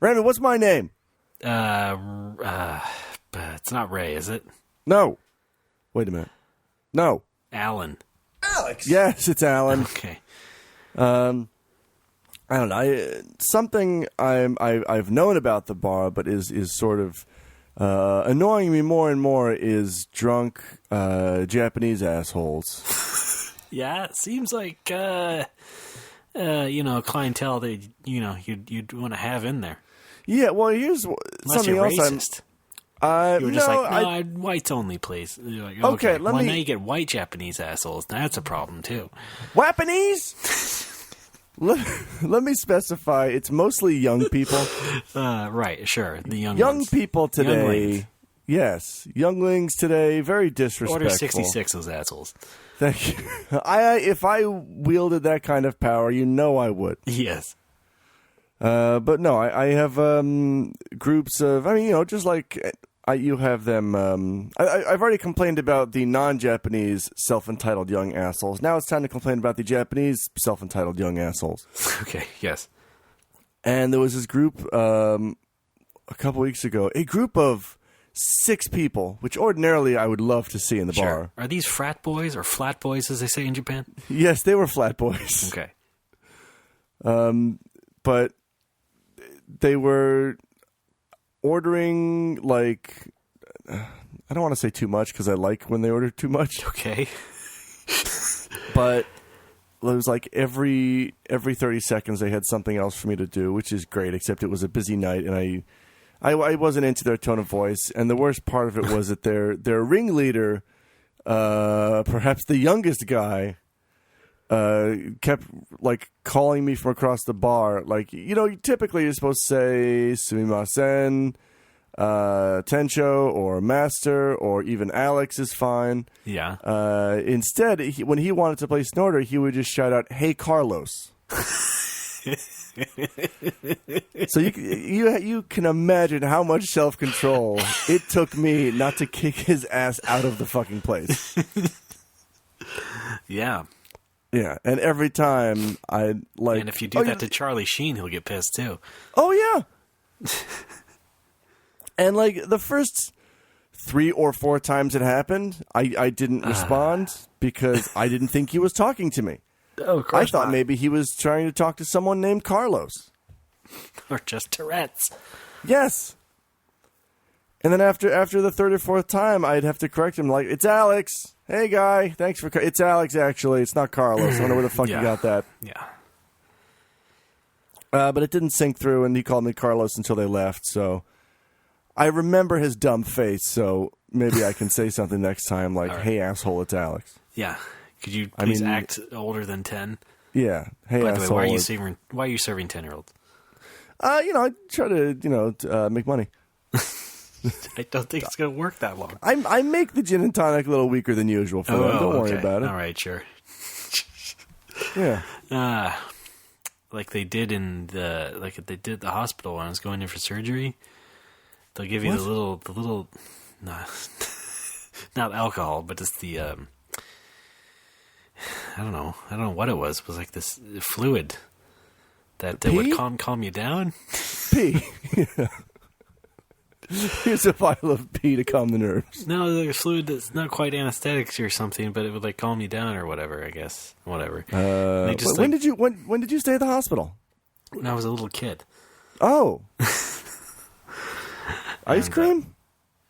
Randy, what's my name? It's not Ray, is it? No. Wait a minute. No. Alan. Alex. Yes, it's Alan. Okay. I don't know. Something I've known about the bar, but is sort of annoying me more and more is drunk Japanese assholes. Yeah, it seems like clientele that you'd want to have in there. Yeah, well, here's Unless something you're else. racist. You were just whites only, please. You're like, okay, now you get white Japanese assholes. That's a problem too. Japanese. Let me specify. It's mostly young people. Right, sure. The young people today. Younglings. Yes, younglings today. Very disrespectful. Order 66, those assholes. Thank you. If I wielded that kind of power, I would. Yes. But no, I have groups of. Just like you have them. I've already complained about the non-Japanese self-entitled young assholes. Now it's time to complain about the Japanese self-entitled young assholes. Okay. Yes. And there was this group a couple weeks ago. A group of 6 people, which ordinarily I would love to see in the bar. Are these frat boys or flat boys, as they say in Japan? Yes, they were flat boys. Okay. But they were ordering, like, I don't want to say too much because I like when they order too much. Okay. But it was like every 30 seconds they had something else for me to do, which is great, except it was a busy night and I wasn't into their tone of voice. And the worst part of it was that their ringleader, perhaps the youngest guy, kept like calling me from across the bar. Like, typically you're supposed to say sumimasen, Tencho, or master, or even Alex is fine. Yeah. Instead, when he wanted to place an order, he would just shout out, "Hey, Carlos." So you can imagine how much self-control it took me not to kick his ass out of the fucking place. Yeah. Yeah, and every time I like... And if you do that to Charlie Sheen, he'll get pissed too. Oh, yeah. And like the first 3 or 4 times it happened, I didn't respond because I didn't think he was talking to me. Oh, of course I thought not. maybe he was trying to talk to someone named Carlos. Or just Tourette's. Yes. And then after the 3rd or 4th time, I'd have to correct him like, "It's Alex. Hey, guy. Thanks for... It's Alex, actually. It's not Carlos. I don't know where the fuck you got that." Yeah. But it didn't sink through, and he called me Carlos until they left, so... I remember his dumb face, so maybe I can say something next time like, right. "Hey, asshole, it's Alex." Yeah. Could you please act older than 10? Yeah. Hey, By the way, asshole. why are you serving 10-year-olds? I try to, make money. I don't think it's going to work that long. I make the gin and tonic a little weaker than usual for them. Don't worry about it. All right, sure. Yeah. Like they did at the hospital when I was going in for surgery. They'll give you the little, not alcohol, but it's the, I don't know what it was. It was like this fluid that would calm you down. Pee. Yeah. Here's a vial of pee to calm the nerves. No, like a fluid that's not quite anesthetics or something, but it would like calm you down or whatever. I guess whatever. When did you stay at the hospital? When I was a little kid. Oh. Ice cream?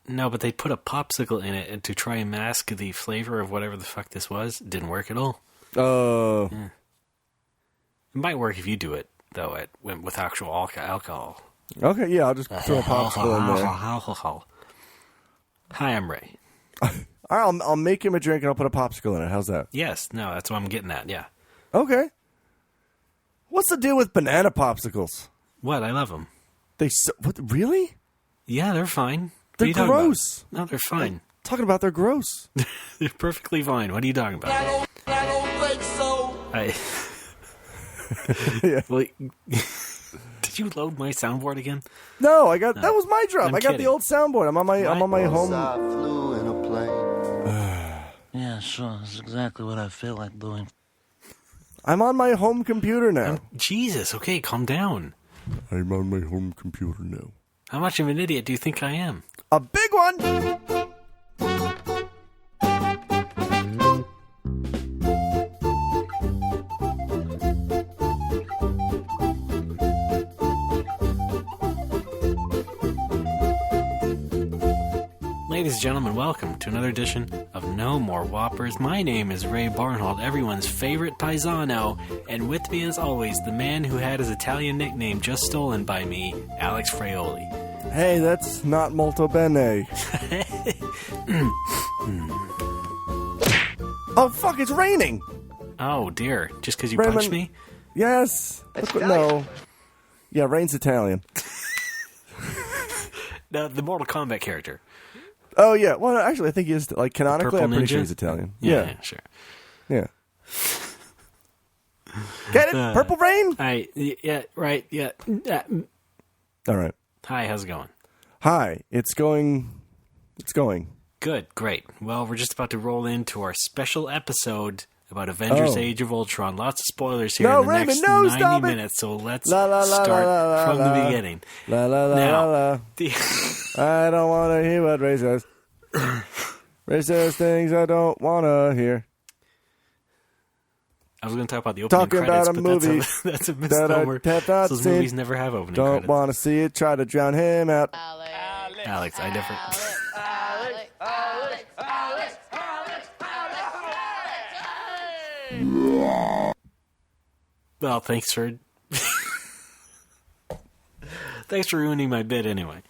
No, but they put a popsicle in it to try and mask the flavor of whatever the fuck this was. It didn't work at all. Oh. Yeah. It might work if you do it though. With actual alcohol. Okay, yeah, I'll just throw a popsicle in there. Hi, I'm Ray. All right, I'll make him a drink and I'll put a popsicle in it. How's that? Yes, no, that's what I'm getting at, yeah. Okay. What's the deal with banana popsicles? What? I love them. What? Really? Yeah, they're fine. They're gross. No, they're fine. Talking about they're gross. They're perfectly fine. What are you talking about? I don't think so. Yeah. Well, did you load my soundboard again? No, that was my drop. I'm I got kidding. the old soundboard. I'm on my home. I flew in a plane. Yeah, sure. That's exactly what I feel like doing. I'm on my home computer now. Jesus, okay, calm down. I'm on my home computer now. How much of an idiot do you think I am? A big one! Ladies and gentlemen, welcome to another edition of No More Whoppers. My name is Ray Barnhold, everyone's favorite paisano, and with me as always, the man who had his Italian nickname just stolen by me, Alex Fraioli. Hey, that's not molto bene. Oh, fuck, it's raining! Oh dear, just because you Raymond- punched me? Yes! No. Yeah, rain's Italian. No, the Mortal Kombat character. Oh, yeah. Well, actually, I think he is, like, canonically, Purple I'm pretty Ninja? sure he's Italian. Yeah, sure. Yeah. Get it? Purple rain? Hi, yeah, right, yeah. All right. Hi, how's it going? Hi. It's going. Good, great. Well, we're just about to roll into our special episode about Avengers Oh. Age of Ultron. Lots of spoilers here No, in the Raymond, next no, 90 stop it. minutes, so let's La, la, la, start la, la, from la. the beginning. La la la Now, la la. the- I don't want to hear what Ray says. Ray says things I don't want to hear. I was going to talk about the opening Talking credits, about a but movie that's a that I misnomer. have not Those seen. movies never have opening Don't credits. want to see it. Try to drown him out. Alex, I never... Well, thanks for... Thanks for ruining my bit anyway.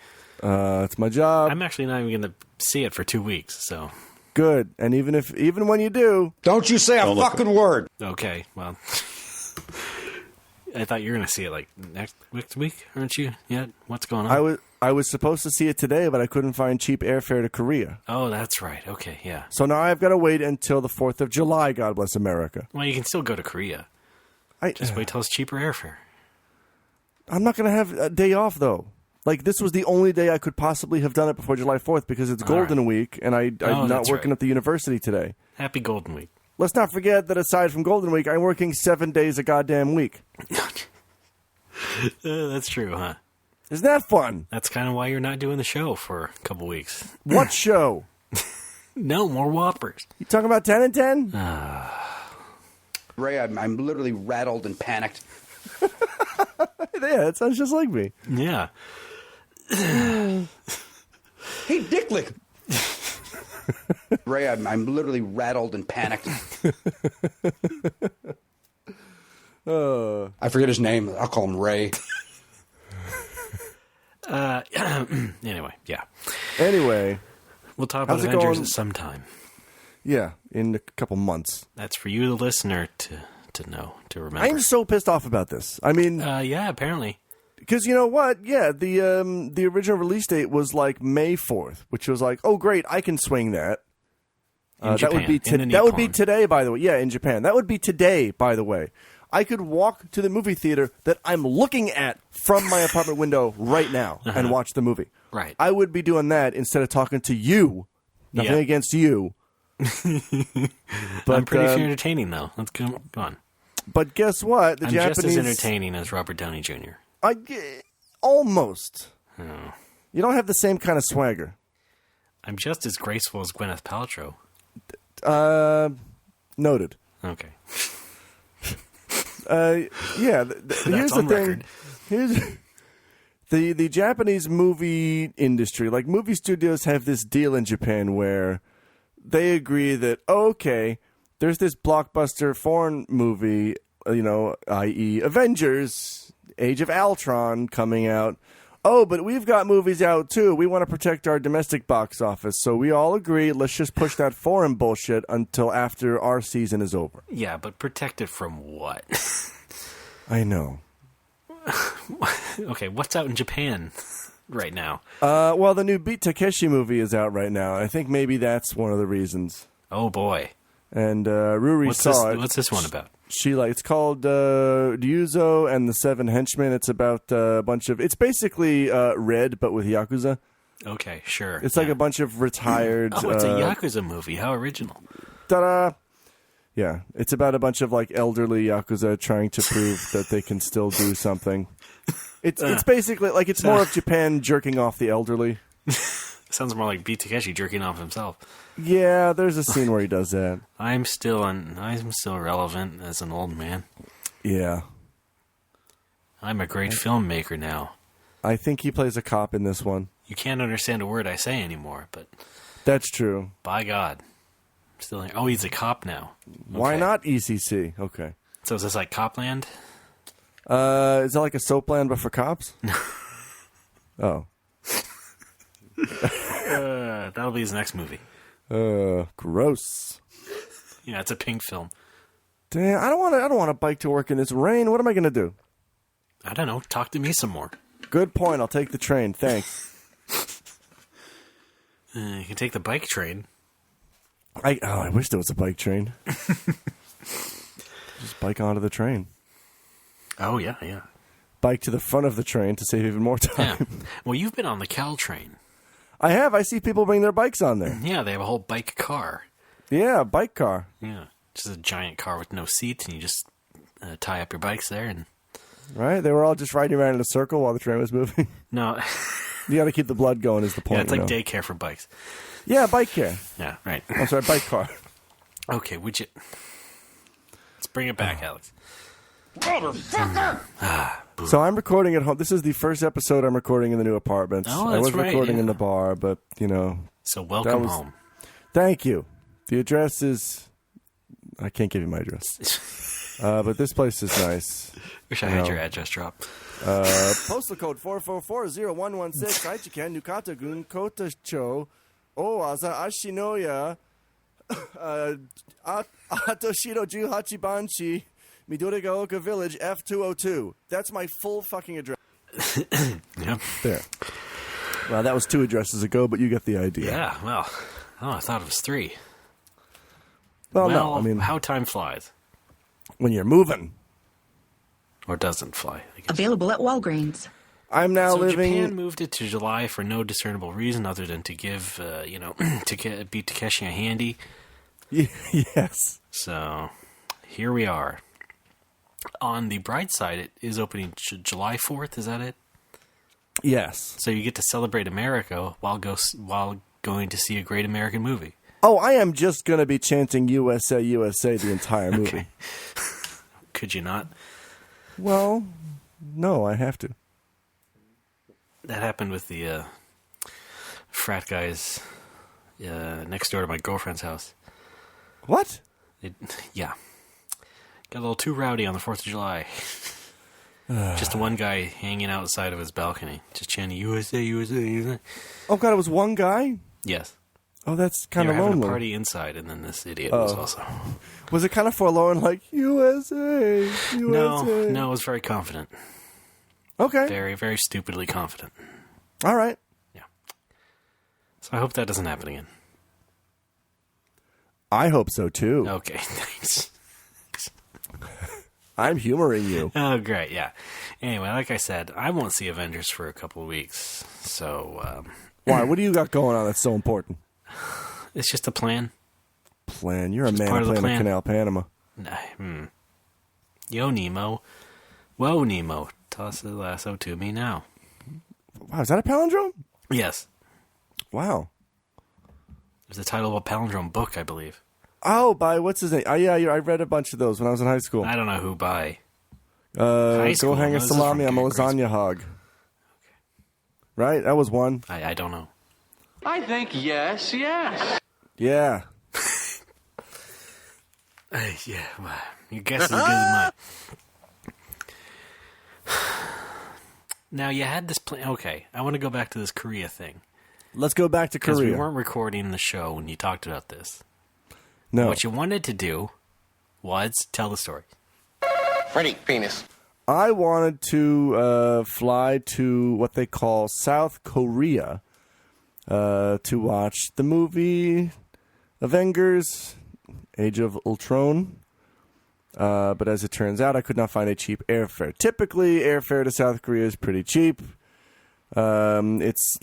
It's my job. I'm actually not even going to see it for 2 weeks, so... Good. And even when you do, Don't you say a fucking word. Okay, well... I thought you were going to see it, like, next week, aren't you? Yet? What's going on? I was supposed to see it today, but I couldn't find cheap airfare to Korea. Oh, that's right. Okay, yeah. So now I've got to wait until the 4th of July, God bless America. Well, you can still go to Korea. Just wait till it's cheaper airfare. I'm not going to have a day off, though. Like, this was the only day I could possibly have done it before July 4th because it's Golden right. Week, and I'm not that's working right. at the university today. Happy Golden Week. Let's not forget that aside from Golden Week, I'm working 7 days a goddamn week. That's true, huh? Isn't that fun? That's kind of why you're not doing the show for a couple weeks. What show? No more Whoppers. You talking about 10 and 10? Ray, I'm literally rattled and panicked. Yeah, it sounds just like me. Yeah. Hey, Dicklick. Ray, I'm literally rattled and panicked. I forget his name. I'll call him Ray. Anyway, yeah. Anyway, We'll talk about How's it Avengers going? at some time. yeah, in a couple months. That's for you, the listener, to know, to remember. I'm so pissed off about this. I mean, Yeah, apparently. because you know what? Yeah, the original release date was like May 4th, which was like, oh great, I can swing that. In That would Japan, be in the that would be Nippon. today, by the way. Yeah, in Japan, that would be today, by the way. I could walk to the movie theater that I'm looking at from my apartment window right now and watch the movie. Right. I would be doing that instead of talking to you. Nothing Yeah. against you. But I'm pretty entertaining, though. Let's go on. But guess what? The I'm Japanese just as entertaining as Robert Downey Jr. Almost. Oh. You don't have the same kind of swagger. I'm just as graceful as Gwyneth Paltrow. Noted. Okay. Yeah. Here's the on thing. record. Here's the Japanese movie industry. Like movie studios have this deal in Japan where they agree that okay, there's this blockbuster foreign movie, i.e., Avengers: Age of Ultron coming out. Oh, but we've got movies out too. We want to protect our domestic box office, so we all agree. Let's just push that foreign bullshit until after our season is over. Yeah, but protected from what? I know. Okay, what's out in Japan right now? Well, the new Beat Takeshi movie is out right now. I think maybe that's one of the reasons. Oh boy, And Ruri what's saw this? it. What's this one about? It's called Ryuzo and the Seven Henchmen. It's about a bunch of. It's basically Red, but with Yakuza. Okay, sure. It's like a bunch of retired. Oh, it's a Yakuza movie. How original. Ta-da! Yeah, it's about a bunch of like elderly Yakuza trying to prove that they can still do something. It's basically like it's more of Japan jerking off the elderly. Sounds more like Beat Takeshi jerking off himself. Yeah, there's a scene where he does that. I'm still relevant as an old man. Yeah. I'm a great filmmaker now. I think he plays a cop in this one. You can't understand a word I say anymore, but That's true. by God, I'm still here. Oh, he's a cop now. Why Okay. not ECC? Okay. So is this like Copland? Is that like a soapland but for cops? Oh. That'll be his next movie. Gross. Yeah, it's a pink film. Damn, I don't want to bike to work in this rain. What am I going to do? I don't know. Talk to me some more. Good point. I'll take the train. Thanks. You can take the bike train. I wish there was a bike train. Just bike onto the train. Oh, yeah, yeah. Bike to the front of the train to save even more Yeah. time. Well, you've been on the Caltrain. I have. I see people bring their bikes on there. Yeah, they have a whole bike car. Yeah, bike car. Yeah. Just a giant car with no seats, and you just tie up your bikes there. And Right? They were all just riding around in a circle while the train was moving. no, You got to keep the blood going is the point. yeah, it's like you know? daycare for bikes. Yeah, bike care. Yeah, right. I'm sorry, bike car. Okay, would you... Let's bring it back, Alex. So I'm recording at home. This is the first episode I'm recording in the new apartment. Oh, I that's was right, recording yeah. in the bar, but, you know, So welcome was- home. thank you. The address is... I can't give you my address. But this place is nice. Wish I had No. your address drop. Postal code 4440116 Aichiken Nukata-gun Kotacho Owaza Ashinoya Atoshiro Juhachi Banchi Midorigaoka Village F202. That's my full fucking address. Yep. There. Well, that was 2 addresses ago, but you get the idea. Yeah, well, I thought it was 3. Well, no, I mean, how time flies. when you're moving. Or doesn't fly, I guess. Available at Walgreens. I'm now So living... Japan moved it to July for no discernible reason other than to give, to beat Takeshi a handy. Yes. So here we are. On the bright side, it is opening July 4th. Is that it? Yes. So you get to celebrate America while going to see a great American movie. Oh, I am just going to be chanting USA, USA the entire movie. Okay. Could you not? Well, no, I have to. That happened with the frat guys next door to my girlfriend's house. What? Yeah. Got a little too rowdy on the 4th of July. Just one guy hanging outside of his balcony, just chanting USA, USA, USA. Oh, God, it was one guy? Yes. Oh, that's They kind were of having lonely. a party inside, and then this idiot was also... Was it kind of forlorn, like, USA, USA? No, it was very confident. Okay. Very, very stupidly confident. All right. Yeah. So I hope that doesn't happen again. I hope so, too. Okay, thanks. I'm humoring you. Oh, great, yeah. Anyway, like I said, I won't see Avengers for a couple of weeks, so Why? What do you got going on that's so important? it's just a plan. Plan. You're a man part of the playing plan. Canal Panama. Yo, Nemo. Whoa, Nemo. Toss the lasso to me now. Wow, is that a palindrome? Yes. Wow. It was the title of a palindrome book, I believe. Oh, by what's his name? Oh, yeah, I read a bunch of those when I was in high school. I don't know who by. High school, Go hang a no, this is salami. from I'm a grade school. lasagna hog. Right? That was one. I don't know. I think yes, yes. Yeah. Yeah, well, your guess is as good as mine. Now, you had this plan. Okay, I want to go back to this Korea thing. Let's go back to Because we Korea. weren't recording the show when you talked about this. No. What you wanted to do was tell the story. Freddie, penis. I wanted to fly to what they call South Korea to watch the movie Avengers Age of Ultron. But as it turns out, I could not find a cheap airfare. Typically, airfare to South Korea is pretty cheap. It's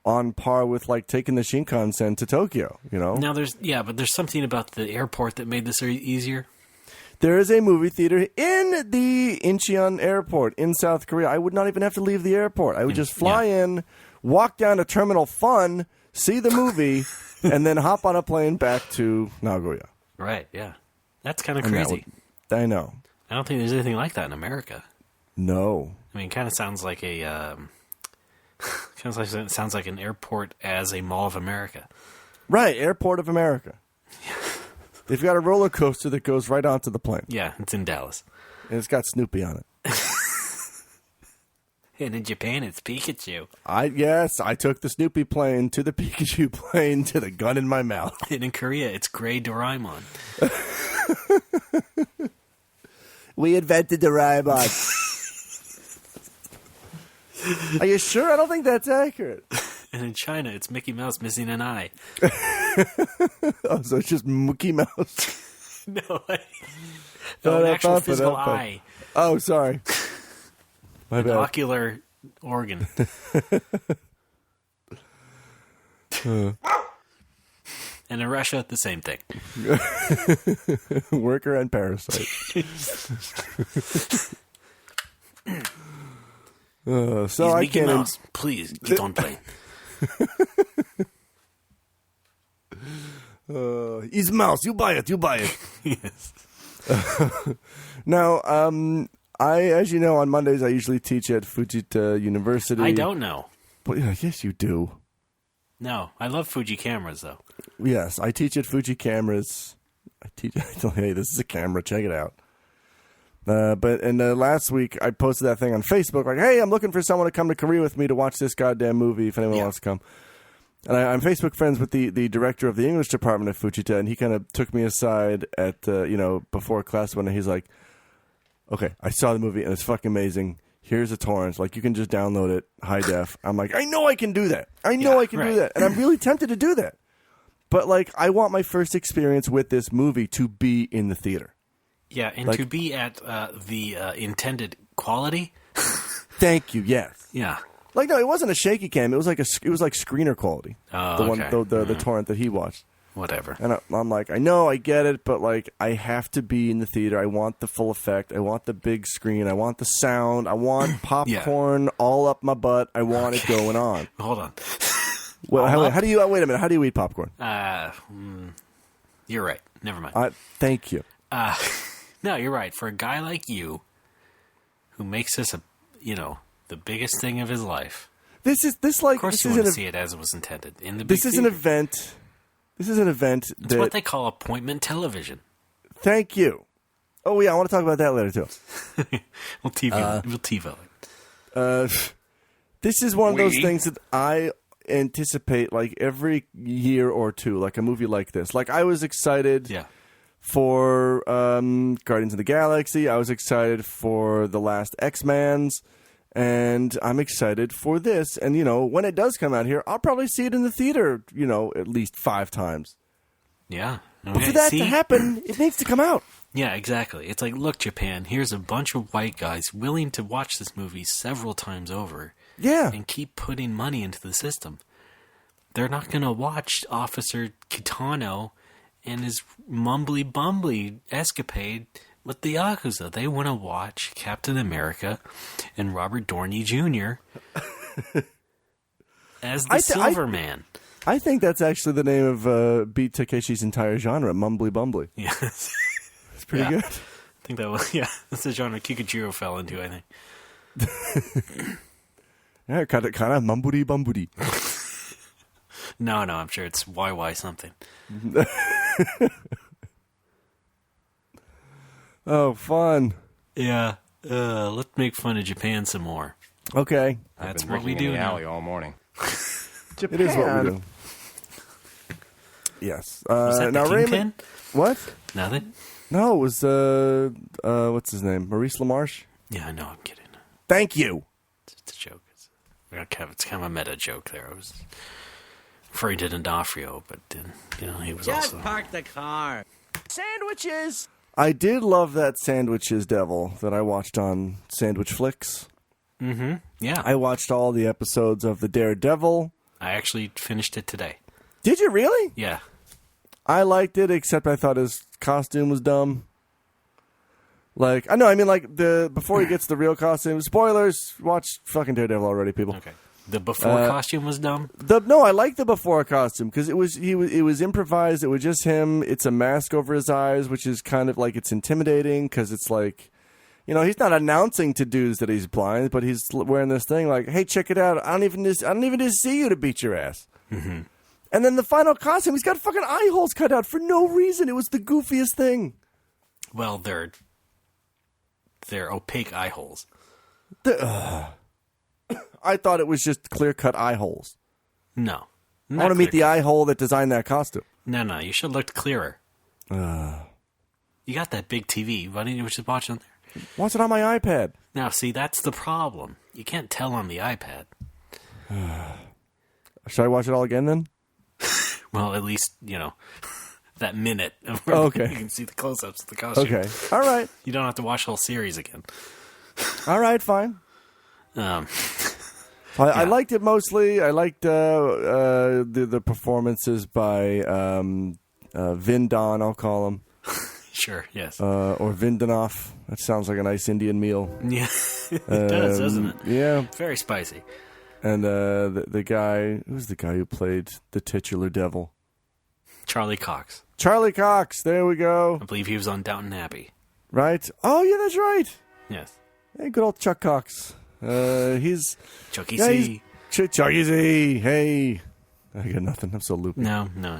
on par with like taking the Shinkansen to Tokyo, you know? Now, there's something about the airport that made this easier. There is a movie theater in the Incheon airport in South Korea. I would not even have to leave the airport. I would just fly in, walk down to Terminal Fun, see the movie, and then hop on a plane back to Nagoya. Right, yeah. That's kind of crazy. I know. I don't think there's anything like that in America. No. I mean, it kind of sounds like sounds like an airport as a Mall of America. Right, Airport of America. They've got a roller coaster that goes right onto the plane. Yeah, it's in Dallas. And it's got Snoopy on it. And in Japan, it's Pikachu. Yes, I took the Snoopy plane to the Pikachu plane to the gun in my mouth. And in Korea, it's Gray Doraemon. We invented Doraemon. Are you sure? I don't think that's accurate. And in China, it's Mickey Mouse missing an eye. Oh, so it's just Mickey Mouse. No, an actual physical eye. Oh, sorry. My An bad. ocular organ. And in Russia, the same thing. Worker and parasite. So He's I Mickey can't. Mouse. Please, keep on playing. He's mouse. You buy it. You buy it. Yes. Now, as you know, on Mondays I usually teach at Fujita University. I don't know. But yes, you do. No, I love Fuji cameras, though. Yes, I teach at Fuji Cameras. I tell you, hey, this is a camera. Check it out. But last week I posted that thing on Facebook, like, hey, I'm looking for someone to come to Korea with me to watch this goddamn movie. If anyone wants to come. And I'm Facebook friends with the director of the English department at Fujita, and he kind of took me aside at before class one day. He's like, okay, I saw the movie and it's fucking amazing. Here's a torrent. Like, you can just download it, high def. I'm like, I know I can do that. I know I can do that. And I'm really tempted to do that. But, like, I want my first experience with this movie to be in the theater. Yeah, and to be at the intended quality. Thank you, yes. Yeah. Like, no, it wasn't a shaky cam. It was like screener quality. Oh, okay. The torrent that he watched. Whatever. And I'm like, I know, I get it, but, like, I have to be in the theater. I want the full effect. I want the big screen. I want the sound. I want popcorn all up my butt. I want it going on. Hold on. Well, how do you? Wait a minute. How do you eat popcorn? You're right. Never mind. Thank you. No, you're right. For a guy like you, who makes this the biggest thing of his life, Of course you want to see it as it was intended. In the big This is an theater. event. This is an event It's what they call appointment television. Thank you. Oh yeah, I want to talk about that later too. We'll TiVo it. This is one of those things that I anticipate like every year or two, like a movie like this. Like I was excited for Guardians of the Galaxy. I was excited for the last X-Men's. And I'm excited for this. And, when it does come out here, I'll probably see it in the theater, at least 5 times. Yeah. But for that to happen, it needs to come out. Yeah, exactly. It's like, look, Japan, here's a bunch of white guys willing to watch this movie several times over. Yeah. And keep putting money into the system. They're not going to watch Officer Kitano and his mumbly-bumbly escapade with the Yakuza. They want to watch Captain America and Robert Downey Jr. as the Silverman. I think that's actually the name of Beat Takeshi's entire genre, Mumbly Bumbly. Yes. It's pretty good. I think that was, that's the genre Kikujiro fell into, I think. Yeah, kind of mumbly bumbly. No, I'm sure it's YY something. Oh, fun. Yeah. Let's make fun of Japan some more. Okay. That's what we do now. all morning. It is what we do. Yes. Was that now, the Raymond, Kingpin? what? Nothing? No, it was, what's his name? Maurice LaMarche? Yeah, I know. I'm kidding. Thank you. It's a joke. It's kind of a meta joke there. I was referring to D'Onofrio, but he was also... park the car. Sandwiches! I did love that Sandwiches Devil that I watched on Sandwich Flicks. Mm-hmm. Yeah. I watched all the episodes of The Daredevil. I actually finished it today. Did you really? Yeah. I liked it, except I thought his costume was dumb. Like, I know, I mean, like, before he gets the real costume, spoilers, watch fucking Daredevil already, people. Okay. The before costume was dumb? No, I like the before costume, because it was improvised, it was just him, it's a mask over his eyes, which is kind of like, it's intimidating, because it's like, you know, he's not announcing to dudes that he's blind, but he's wearing this thing like, hey, check it out, I don't even need to see you to beat your ass. Mm-hmm. And then the final costume, he's got fucking eye holes cut out for no reason, it was the goofiest thing. Well, they're opaque eye holes. I thought it was just clear-cut eye holes. No. I want to meet the eye hole that designed that costume. No, you should have looked clearer. You got that big TV. Why didn't you just watch it on there? Watch it on my iPad. Now, see, that's the problem. You can't tell on the iPad. Should I watch it all again, then? Well, at least, you know, that minute. Okay. You can see the close-ups of the costume. Okay. All right. You don't have to watch the whole series again. All right, fine. I liked it mostly. I liked the performances by Vin Don, I'll call him. Sure, yes. Or Vindanoff. That sounds like a nice Indian meal. Yeah, it does, doesn't it? Yeah. Very spicy. And the guy, who's the guy who played the titular devil? Charlie Cox. Charlie Cox, there we go. I believe he was on Downton Abbey. Right? Oh, yeah, that's right. Yes. Hey, good old Chuck Cox. He's... Chucky yeah, C. Chucky Z. Hey. I got nothing. I'm so loopy. No, yeah.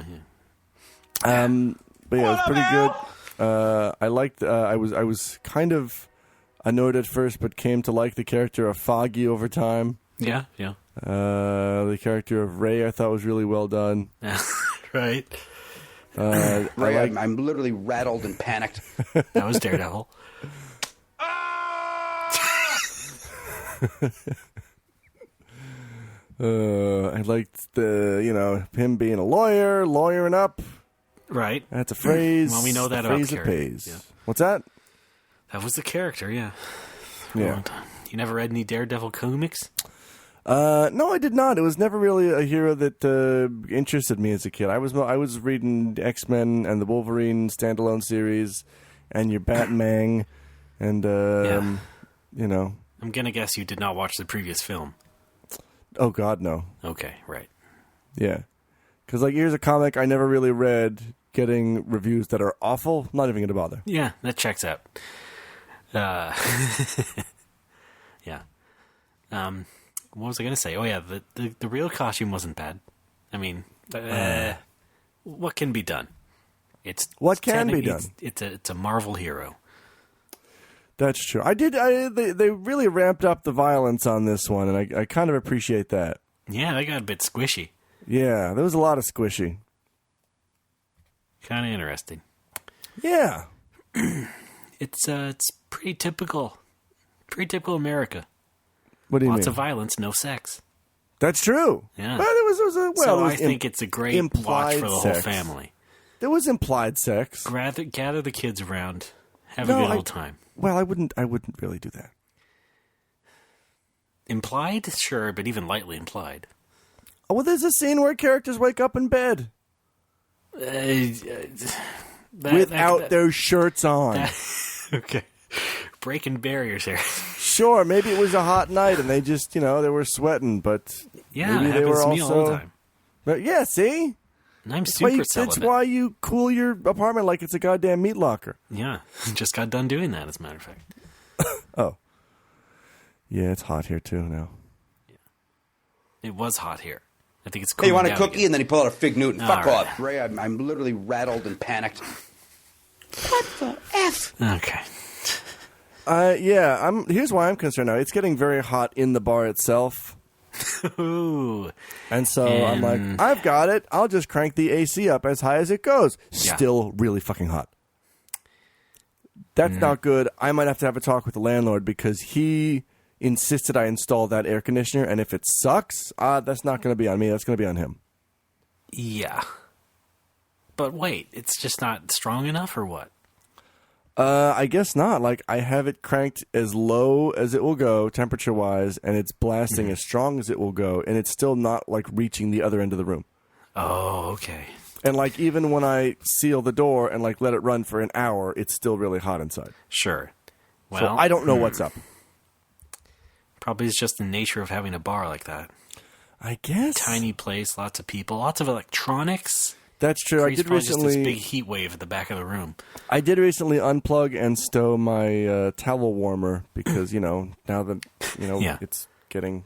But yeah, it was pretty good. I liked... I was kind of annoyed at first, but came to like the character of Foggy over time. Yeah. The character of Ray I thought was really well done. Right. Ray, I'm literally rattled and panicked. That was Daredevil. I liked him being a lawyer, lawyering up. Right. That's a phrase. Well, we know that a about phrase the that character. pays. Yeah. What's that? That was the character, yeah. For a Yeah. long time. You never read any Daredevil comics? No, I did not. It was never really a hero that interested me as a kid. I was reading X-Men and the Wolverine standalone series, and your Batman, and you know. I'm gonna guess you did not watch the previous film. Oh God, no. Okay, right. Yeah, because like here's a comic I never really read, getting reviews that are awful. I'm not even gonna bother. Yeah, that checks out. Yeah. What was I going to say? Oh, yeah, the real costume wasn't bad. I mean, what can be done? What can be done? It's a Marvel hero. That's true. They really ramped up the violence on this one, and I kind of appreciate that. Yeah, they got a bit squishy. Yeah, there was a lot of squishy. Kind of interesting. Yeah. It's pretty typical. Pretty typical America. What do you mean? Lots of violence, no sex. That's true. Yeah. But I think it's a great watch for the whole family. There was implied sex. Gather the kids around, have a good old time. Well, I wouldn't really do that. Implied, sure, but even lightly implied. Oh, well, there's a scene where characters wake up in bed without their shirts on. Okay. Breaking barriers here. Sure, maybe it was a hot night and they just, they were sweating, but yeah, maybe it they were happens to me also. all the time. But yeah, see, and I'm super celibate. That's why you cool your apartment like it's a goddamn meat locker. Yeah, just got done doing that, as a matter of fact. Oh, yeah, it's hot here too now. Yeah. It was hot here. I think it's. Hey, you want a cookie? Again. And then he pulled out a fig Newton. Fuck right. off, Ray. I'm literally rattled and panicked. What the F? Okay. Yeah, here's why I'm concerned now. It's getting very hot in the bar itself. Ooh. And so I'm like, I've got it. I'll just crank the AC up as high as it goes. Yeah. Still really fucking hot. That's not good. I might have to have a talk with the landlord because he insisted I install that air conditioner. And if it sucks, that's not going to be on me. That's going to be on him. Yeah. But wait, it's just not strong enough or what? I guess not. Like, I have it cranked as low as it will go, temperature-wise, and it's blasting as strong as it will go, and it's still not, like, reaching the other end of the room. Oh, okay. And, even when I seal the door and, let it run for an hour, it's still really hot inside. Sure. So Well, I don't know what's up. Probably it's just the nature of having a bar like that. I guess. Tiny place, lots of people, lots of electronics. That's true. I Creates did probably just this big recently. heat wave at the back of the room. I did recently unplug and stow my towel warmer because now that Yeah. it's getting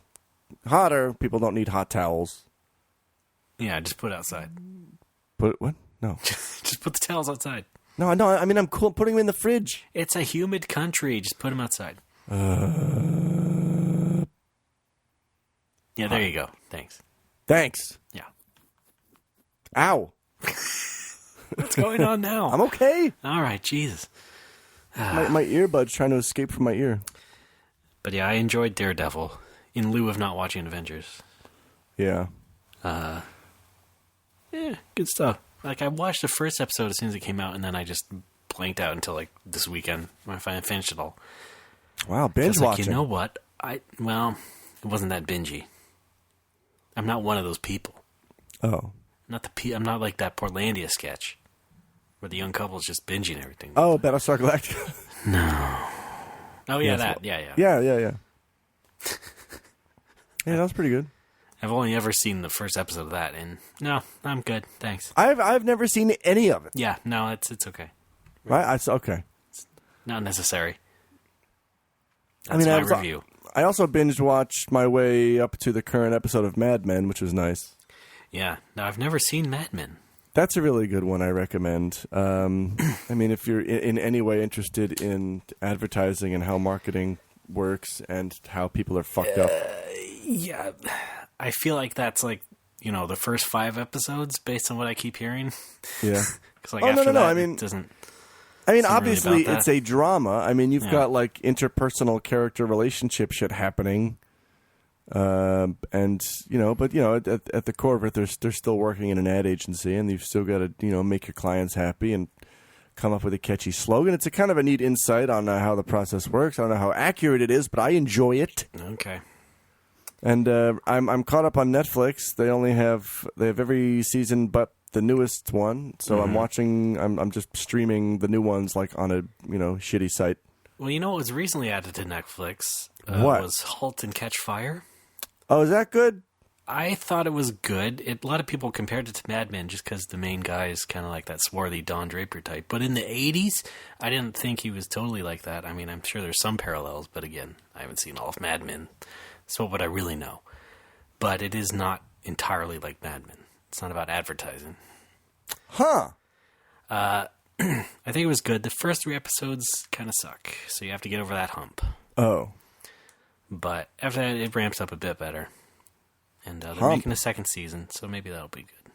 hotter, people don't need hot towels. Yeah, just put it outside. But what? No, Just put the towels outside. no. I mean, I'm cool putting them in the fridge. It's a humid country. Just put them outside. Yeah, there you go. Thanks. Thanks. Yeah. Ow. What's going on now? I'm okay. All right, Jesus. My earbud's trying to escape from my ear. But yeah, I enjoyed Daredevil in lieu of not watching Avengers. Yeah. Yeah, good stuff. Like, I watched the first episode as soon as it came out, and then I just blanked out until, like, this weekend when I finally finished it all. Wow. Binge Like, watching. you know what? Well, it wasn't that bingy. I'm not one of those people. Oh. I'm not like that Portlandia sketch where the young couple's just binging everything. Oh, Battlestar Galactica. Oh, yeah, Yes, that. Yeah. Yeah. Yeah, that was pretty good. I've only ever seen the first episode of that, and no, I'm good. Thanks. I've never seen any of it. Yeah, no, it's okay. Right? Okay. Not necessary. I That's mean, my review. I also binge watched my way up to the current episode of Mad Men, which was nice. Yeah. No, I've never seen Mad Men. That's a really good one. I recommend. I mean, if you're in any way interested in advertising and how marketing works and how people are fucked up. Yeah. I feel like that's like, the first 5 episodes based on what I keep hearing. Yeah. 'Cause, like, Oh, no, after no, no, that, I mean- it doesn't. I mean, Isn't really obviously, about it's that. a drama. I mean, you've Yeah. got like interpersonal character relationship shit happening, and but at the core of it, they're still working in an ad agency, and you've still got to make your clients happy and come up with a catchy slogan. It's a kind of a neat insight on how the process works. I don't know how accurate it is, but I enjoy it. Okay. And I'm caught up on Netflix. They have every season but the newest one. So I'm watching. I'm just streaming the new ones like on a shitty site. Well, what was recently added to Netflix What? was *Halt and Catch Fire*. Oh, is that good? I thought it was good. A lot of people compared it to Mad Men just because the main guy is kind of like that swarthy Don Draper type. But in the 80s, I didn't think he was totally like that. I mean, I'm sure there's some parallels, but again, I haven't seen all of Mad Men. So what would I really know? But it is not entirely like Mad Men. It's not about advertising. Huh. I think it was good. The first 3 episodes kind of suck, so you have to get over that hump. Oh. But after that, it ramps up a bit better. And they're Hump. making a second season, so maybe that'll be good.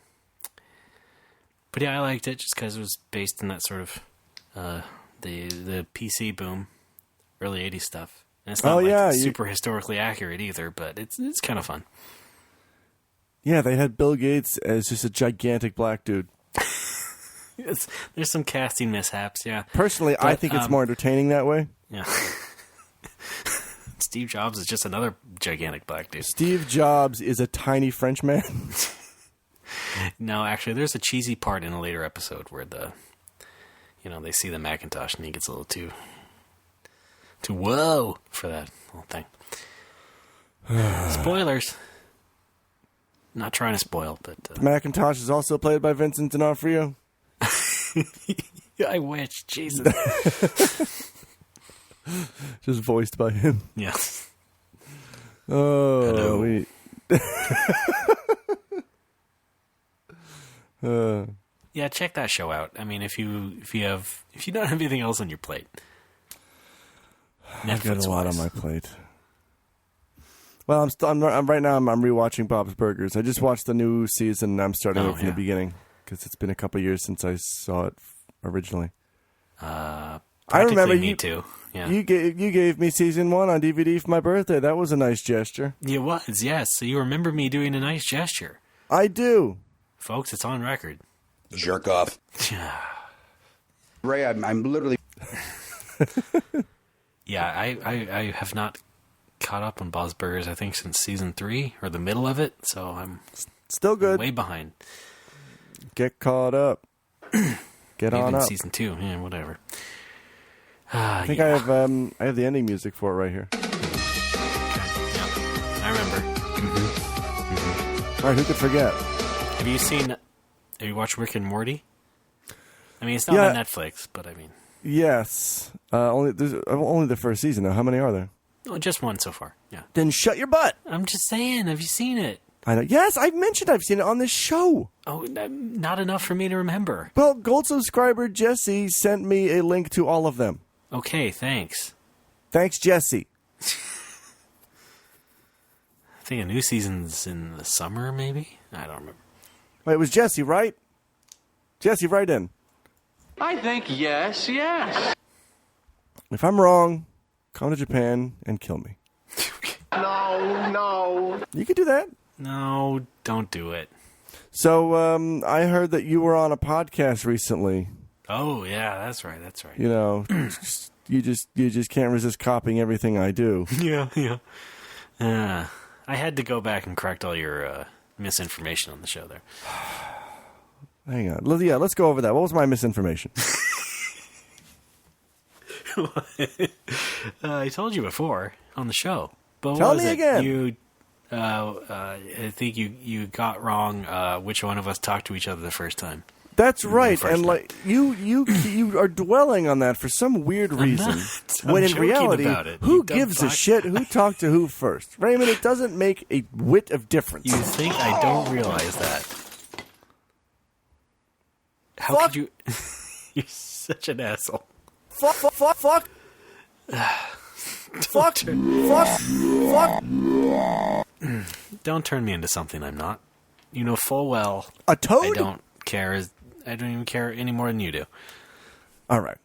But yeah, I liked it just because it was based in that sort of the PC boom, early 80s stuff. And it's not super historically accurate either, but it's kind of fun. Yeah, they had Bill Gates as just a gigantic black dude. There's some casting mishaps, yeah. Personally, I But, think it's more entertaining that way. Yeah. Steve Jobs is just another gigantic black dude. Steve Jobs is a tiny French man. No, actually, there's a cheesy part in a later episode where they see the Macintosh and he gets a little too whoa for that whole thing. Spoilers. Not trying to spoil, but Macintosh is also played by Vincent D'Onofrio. I wish. Jesus. Just voiced by him. Yeah. Oh, Hello. wait. Yeah, check that show out. I mean, if you don't have anything else on your plate. I've got a lot on Netflix-wise. my plate. Well, I'm right now. I'm rewatching Bob's Burgers. I just watched the new season. And I'm starting Oh, over from yeah. the beginning because it's been a couple years since I saw it originally. I remember me you too. Yeah. You gave me season 1 on DVD for my birthday. That was a nice gesture. It was, yes. So you remember me doing a nice gesture. I do. Folks, it's on record. Jerk off. Ray, I'm literally... Yeah, I have not caught up on Bob's Burgers, I think, since season 3 or the middle of it, so I'm Still good. way behind. Get caught up. Get Maybe on in up. season 2, yeah, whatever. I think I have the ending music for it right here. I remember. All right, who could forget? Have you watched Rick and Morty? I mean, it's not on Netflix, but I mean... Yes. Only the first season, though. How many are there? Oh, just one so far, yeah. Then shut your butt. I'm just saying, have you seen it? I know. Yes, I've mentioned I've seen it on this show. Oh, not enough for me to remember. Well, gold subscriber Jesse sent me a link to all of them. Okay, thanks. Thanks, Jesse. I think a new season's in the summer, maybe? I don't remember. Wait, it was Jesse, right? Jesse, right in. I think yes. If I'm wrong, come to Japan and kill me. No. You could do that. No, don't do it. So, I heard that you were on a podcast recently. Oh, yeah, that's right. You know, you just can't resist copying everything I do. Yeah. I had to go back and correct all your misinformation on the show there. Hang on. Yeah, let's go over that. What was my misinformation? I told you before on the show. But Tell what was me it? again. I think you got wrong which one of us talked to each other the first time. That's right, first and like you are dwelling on that for some weird reason. I'm when in joking reality, about it. who You dumb gives a fuck. shit who talked to who first? Raymond, it doesn't make a whit of difference. You think I don't realize that? How Fuck. could you? You're such an asshole. Fuck. Don't turn me into something I'm not. You know full well A toad? I don't care. I don't even care any more than you do. All right.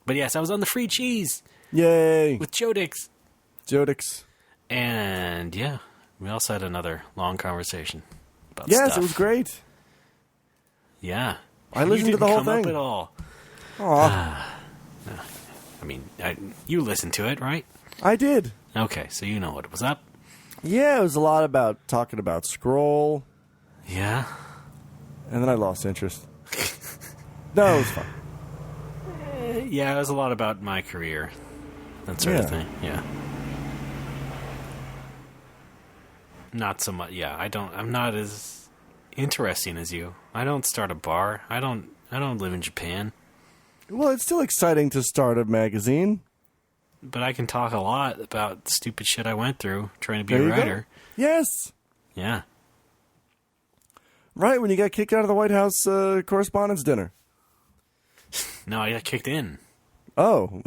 But yes, I was on the free cheese Yay. with Jodix. Jodix. And yeah, we also had another long conversation about Yes, stuff. it was great. Yeah. I listened to the whole come up thing. at all. Aw, I mean, you listened to it, right? I did. Okay, so you know what was up. Yeah, it was a lot about talking about Scroll, Yeah. and then I lost interest. No, it was fun. Yeah, it was a lot about my career. That sort of Yeah. thing. Yeah. Not so much. Yeah, I'm not as interesting as you. I don't start a bar. I don't live in Japan. Well, it's still exciting to start a magazine. But I can talk a lot about stupid shit I went through trying to be There a you go. writer. Yes. Yeah. Right, when you got kicked out of the White House Correspondents' Dinner. No, I got kicked in. Oh,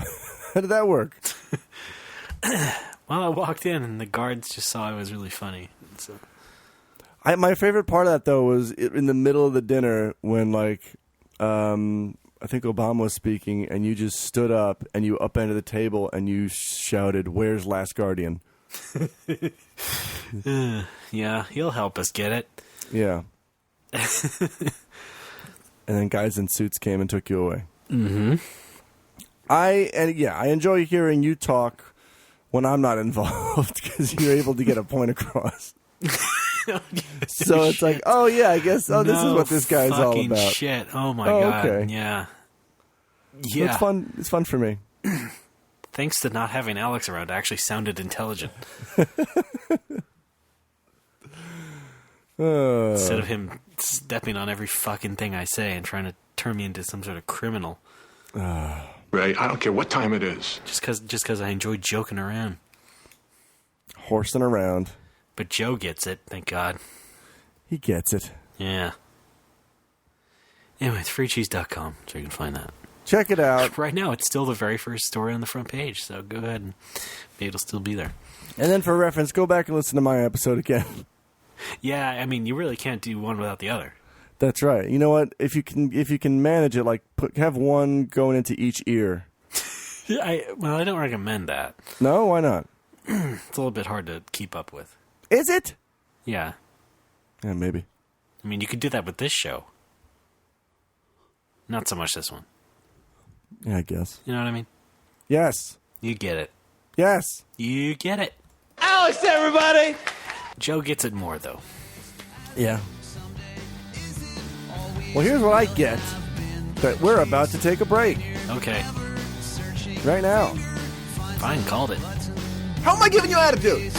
how did that work? Well, I walked in and the guards just saw I was really funny. So, My favorite part of that, though, was in the middle of the dinner when, like, I think Obama was speaking, and you just stood up and you upended the table and you shouted, "Where's Last Guardian?" yeah, he'll help us get it. Yeah. And then guys in suits came and took you away. Mm-hmm. I enjoy hearing you talk when I'm not involved because you're able to get a point across. So it's like, oh yeah, I guess. Oh, this is what this guy's all fucking about. Shit! Oh my Oh, god! okay. Yeah, So it's fun. It's fun for me. Thanks to not having Alex around, I actually sounded intelligent instead of him stepping on every fucking thing I say and trying to turn me into some sort of criminal. Ray, I don't care what time it is. Just because I enjoy joking around. Horsing around. But Joe gets it, thank God. He gets it. Yeah. Anyway, it's freecheese.com, so you can find that. Check it out. Right now, it's still the very first story on the front page, so go ahead and maybe it'll still be there. And then for reference, go back and listen to my episode again. Yeah, I mean, you really can't do one without the other. That's right. You know what? If you can manage it, like have one going into each ear. I don't recommend that. No, why not? It's a little bit hard to keep up with. Is it? Yeah. Yeah, maybe. I mean, you could do that with this show. Not so much this one. Yeah, I guess. You know what I mean? Yes. You get it. Yes. You get it. Alex, everybody! Joe gets it more, though. Yeah. Well, here's what I get. That we're about to take a break. Okay. Right now. Fine, called it. How am I giving you attitude?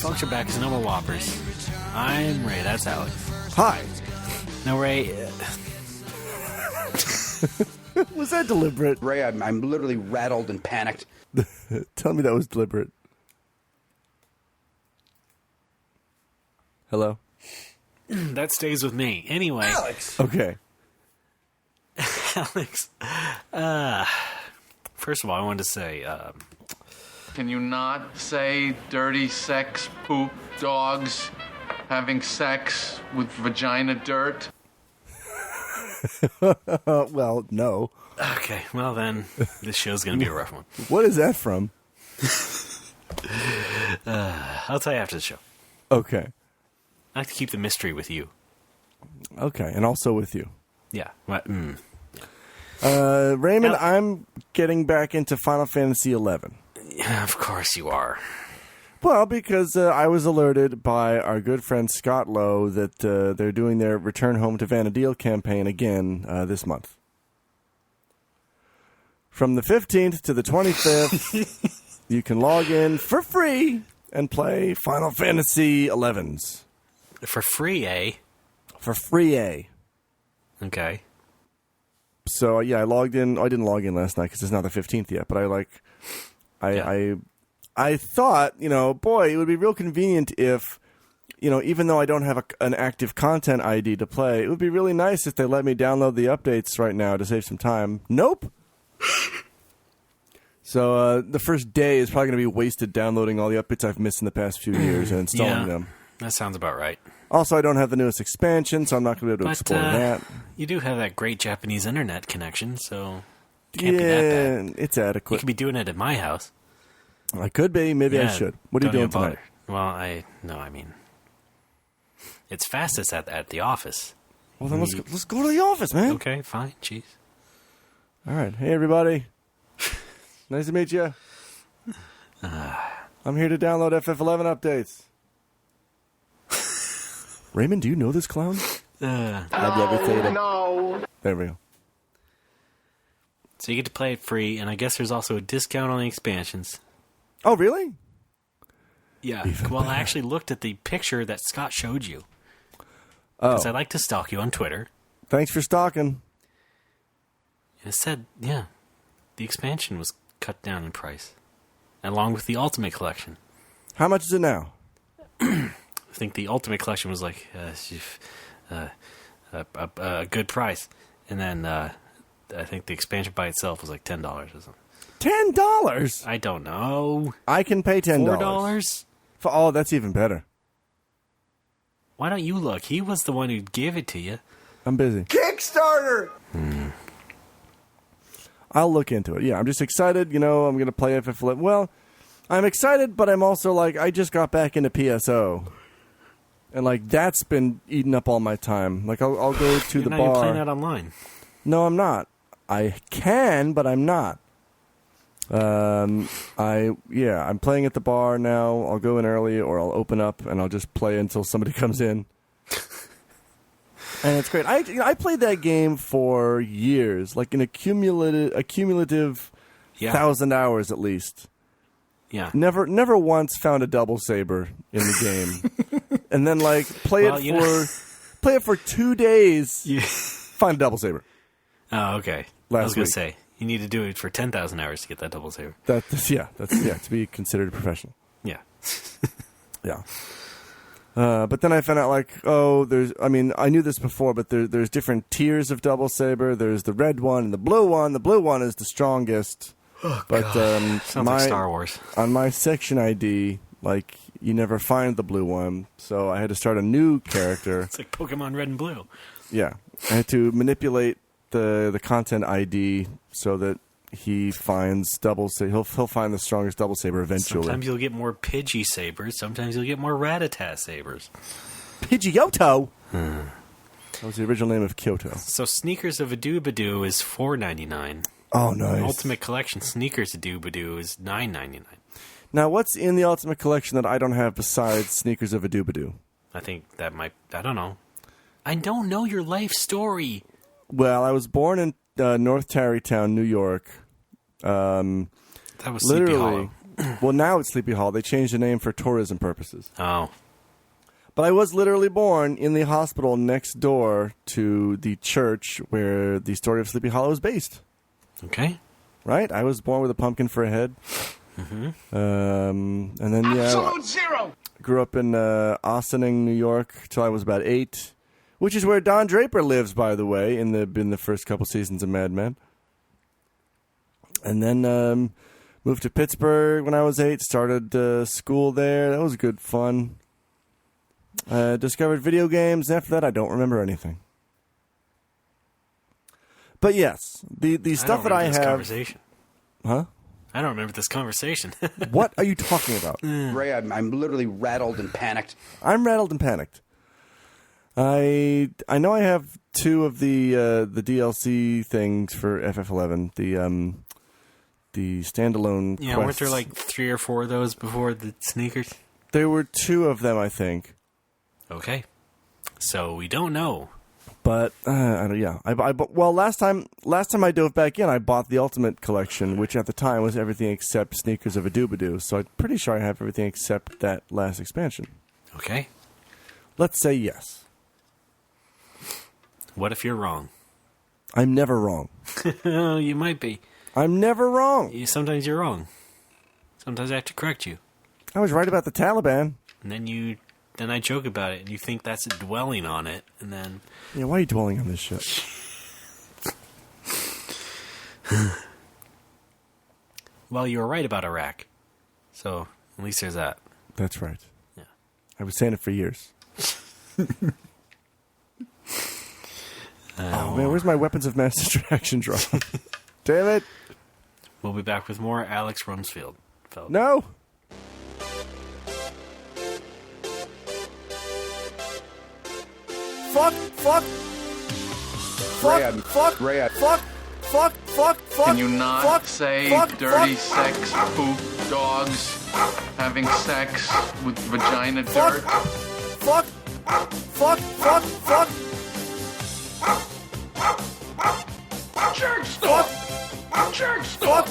Folks are back as normal whoppers. I'm Ray, that's Alex. Hi. No, Ray, Was that deliberate? Ray, I'm literally rattled and panicked. Tell me that was deliberate. Hello? that stays with me. Anyway, Alex! Okay. Alex, first of all, I wanted to say, Can you not say dirty sex, poop, dogs, having sex with vagina dirt? Well, no. okay, well then, this show's going to be a rough one. What is that from? I'll tell you after the show. Okay. I like to keep the mystery with you. Okay, and also with you. Yeah. What? Raymond, Now- I'm getting back into Final Fantasy XI. Yeah, of course you are. Well, because I was alerted by our good friend Scott Lowe that they're doing their Return Home to Vana'diel campaign again this month. From the 15th to the 25th, you can log in for free and play Final Fantasy XIs. For free, eh? For free, eh? Okay. So, yeah, I logged in. I didn't log in last night because it's not the 15th yet, but I thought, boy, it would be real convenient if, even though I don't have an active content ID to play, it would be really nice if they let me download the updates right now to save some time. Nope. So the first day is probably going to be wasted downloading all the updates I've missed in the past few years and installing them. That sounds about right. Also, I don't have the newest expansion, so I'm not going to be able to But explore that. you do have that great Japanese internet connection, so can't be that bad. It's You adequate. could be doing it at my house. I could be. Maybe I Yeah, should. What are you don't doing even bother. tonight? Well, I mean, it's fastest at the office. Well, then let's go to the office, man. Okay, fine. Jeez. All right. Hey, everybody. Nice to meet you. I'm here to download FF11 updates. Raymond, do you know this clown? I've never seen it. No. There we go. So you get to play it free, and I guess there's also a discount on the expansions. Oh, really? Yeah. Even Well, I better. actually looked at the picture that Scott showed you. Oh, Because I like to stalk you on Twitter. thanks for stalking. And it said, yeah, the expansion was cut down in price, along with the Ultimate Collection. How much is it now? I think the Ultimate Collection was like a good price. And then I think the expansion by itself was like $10 or something. $10. I don't know. I can pay $10. $4? Oh, that's even better. Why don't you look? He was the one who gave it to you. I'm busy. Kickstarter! I'll look into it. Yeah, I'm just excited. I'm going to play FF11. Well, I'm excited, but I'm also like, I just got back into PSO. And, that's been eating up all my time. I'll go to the You're not bar. even playing that online. No, I'm not. I can, but I'm not. I'm playing at the bar now. I'll go in early, or I'll open up and I'll just play until somebody comes in. And it's great. I played that game for years, like a cumulative 1,000 hours at least. Yeah. Never once found a double saber in the game. And then Play it for 2 days. You- Find a double saber. Oh, okay. I Last was going week. to say, you need to do it for 10,000 hours to get that double saber. That's to be considered a professional. Yeah. Yeah. But then I found out, like, I knew this before, but there's different tiers of double saber. There's the red one and the blue one. The blue one is the strongest. Oh, but Sounds like Star Wars. On my section ID, like, you never find the blue one, so I had to start a new character. It's like Pokemon Red and Blue. Yeah. I had to manipulate the content ID so that he finds double saber. He'll find the strongest double saber eventually. Sometimes you'll get more Pidgey sabers. Sometimes you'll get more Rattata sabers. Pidgeotto. That was the original name of Kyoto. So Sneakers of Adoobadoo is $4.99. Oh, nice. Ultimate Collection Sneakers Adoobadoo is $9.99. Now, what's in the Ultimate Collection that I don't have besides Sneakers of Adoobadoo? I think that might... I don't know. I don't know your life story. Well, I was born in North Tarrytown, New York. That was Sleepy Hollow. Well, now it's Sleepy Hollow. They changed the name for tourism purposes. Oh. But I was literally born in the hospital next door to the church where the story of Sleepy Hollow is based. Okay. Right? I was born with a pumpkin for a head. Mm-hmm. And then, Absolute zero. grew up in Ossining, New York, till I was about 8, which is where Don Draper lives, by the way, in the first couple seasons of Mad Men. And then moved to Pittsburgh when I was 8, started school there. That was good fun. Discovered video games. After that, I don't remember anything. But yes, the stuff that I have... Conversation. Huh? I don't remember this conversation. What are you talking about? Ray, I'm literally rattled and panicked. I'm rattled and panicked. I know I have 2 of the DLC things for FF11. The standalone. Yeah, weren't there like 3 or 4 of those before the sneakers? There were 2 of them, I think. Okay. So we don't know. But yeah, well, last time I dove back in, I bought the Ultimate Collection, which at the time was everything except Sneakers of Adoobadoo. So I'm pretty sure I have everything except that last expansion. Okay. Let's say yes. What if you're wrong? I'm never wrong. Oh, you might be. I'm never wrong. Sometimes you're wrong. Sometimes I have to correct you. I was right about the Taliban. And then I joke about it, and you think that's a dwelling on it, and then... Yeah, why are you dwelling on this shit? Well, you were right about Iraq. So, at least there's that. That's right. Yeah. I was saying it for years. Oh, man, where's my weapons of mass destruction draw? Damn it. We'll be back with more Alex Rumsfeld. No. Fuck. Can you not say dirty sex, poop, dogs, having sex with vagina dirt? Fuck. Jerk stop. Jerk stop.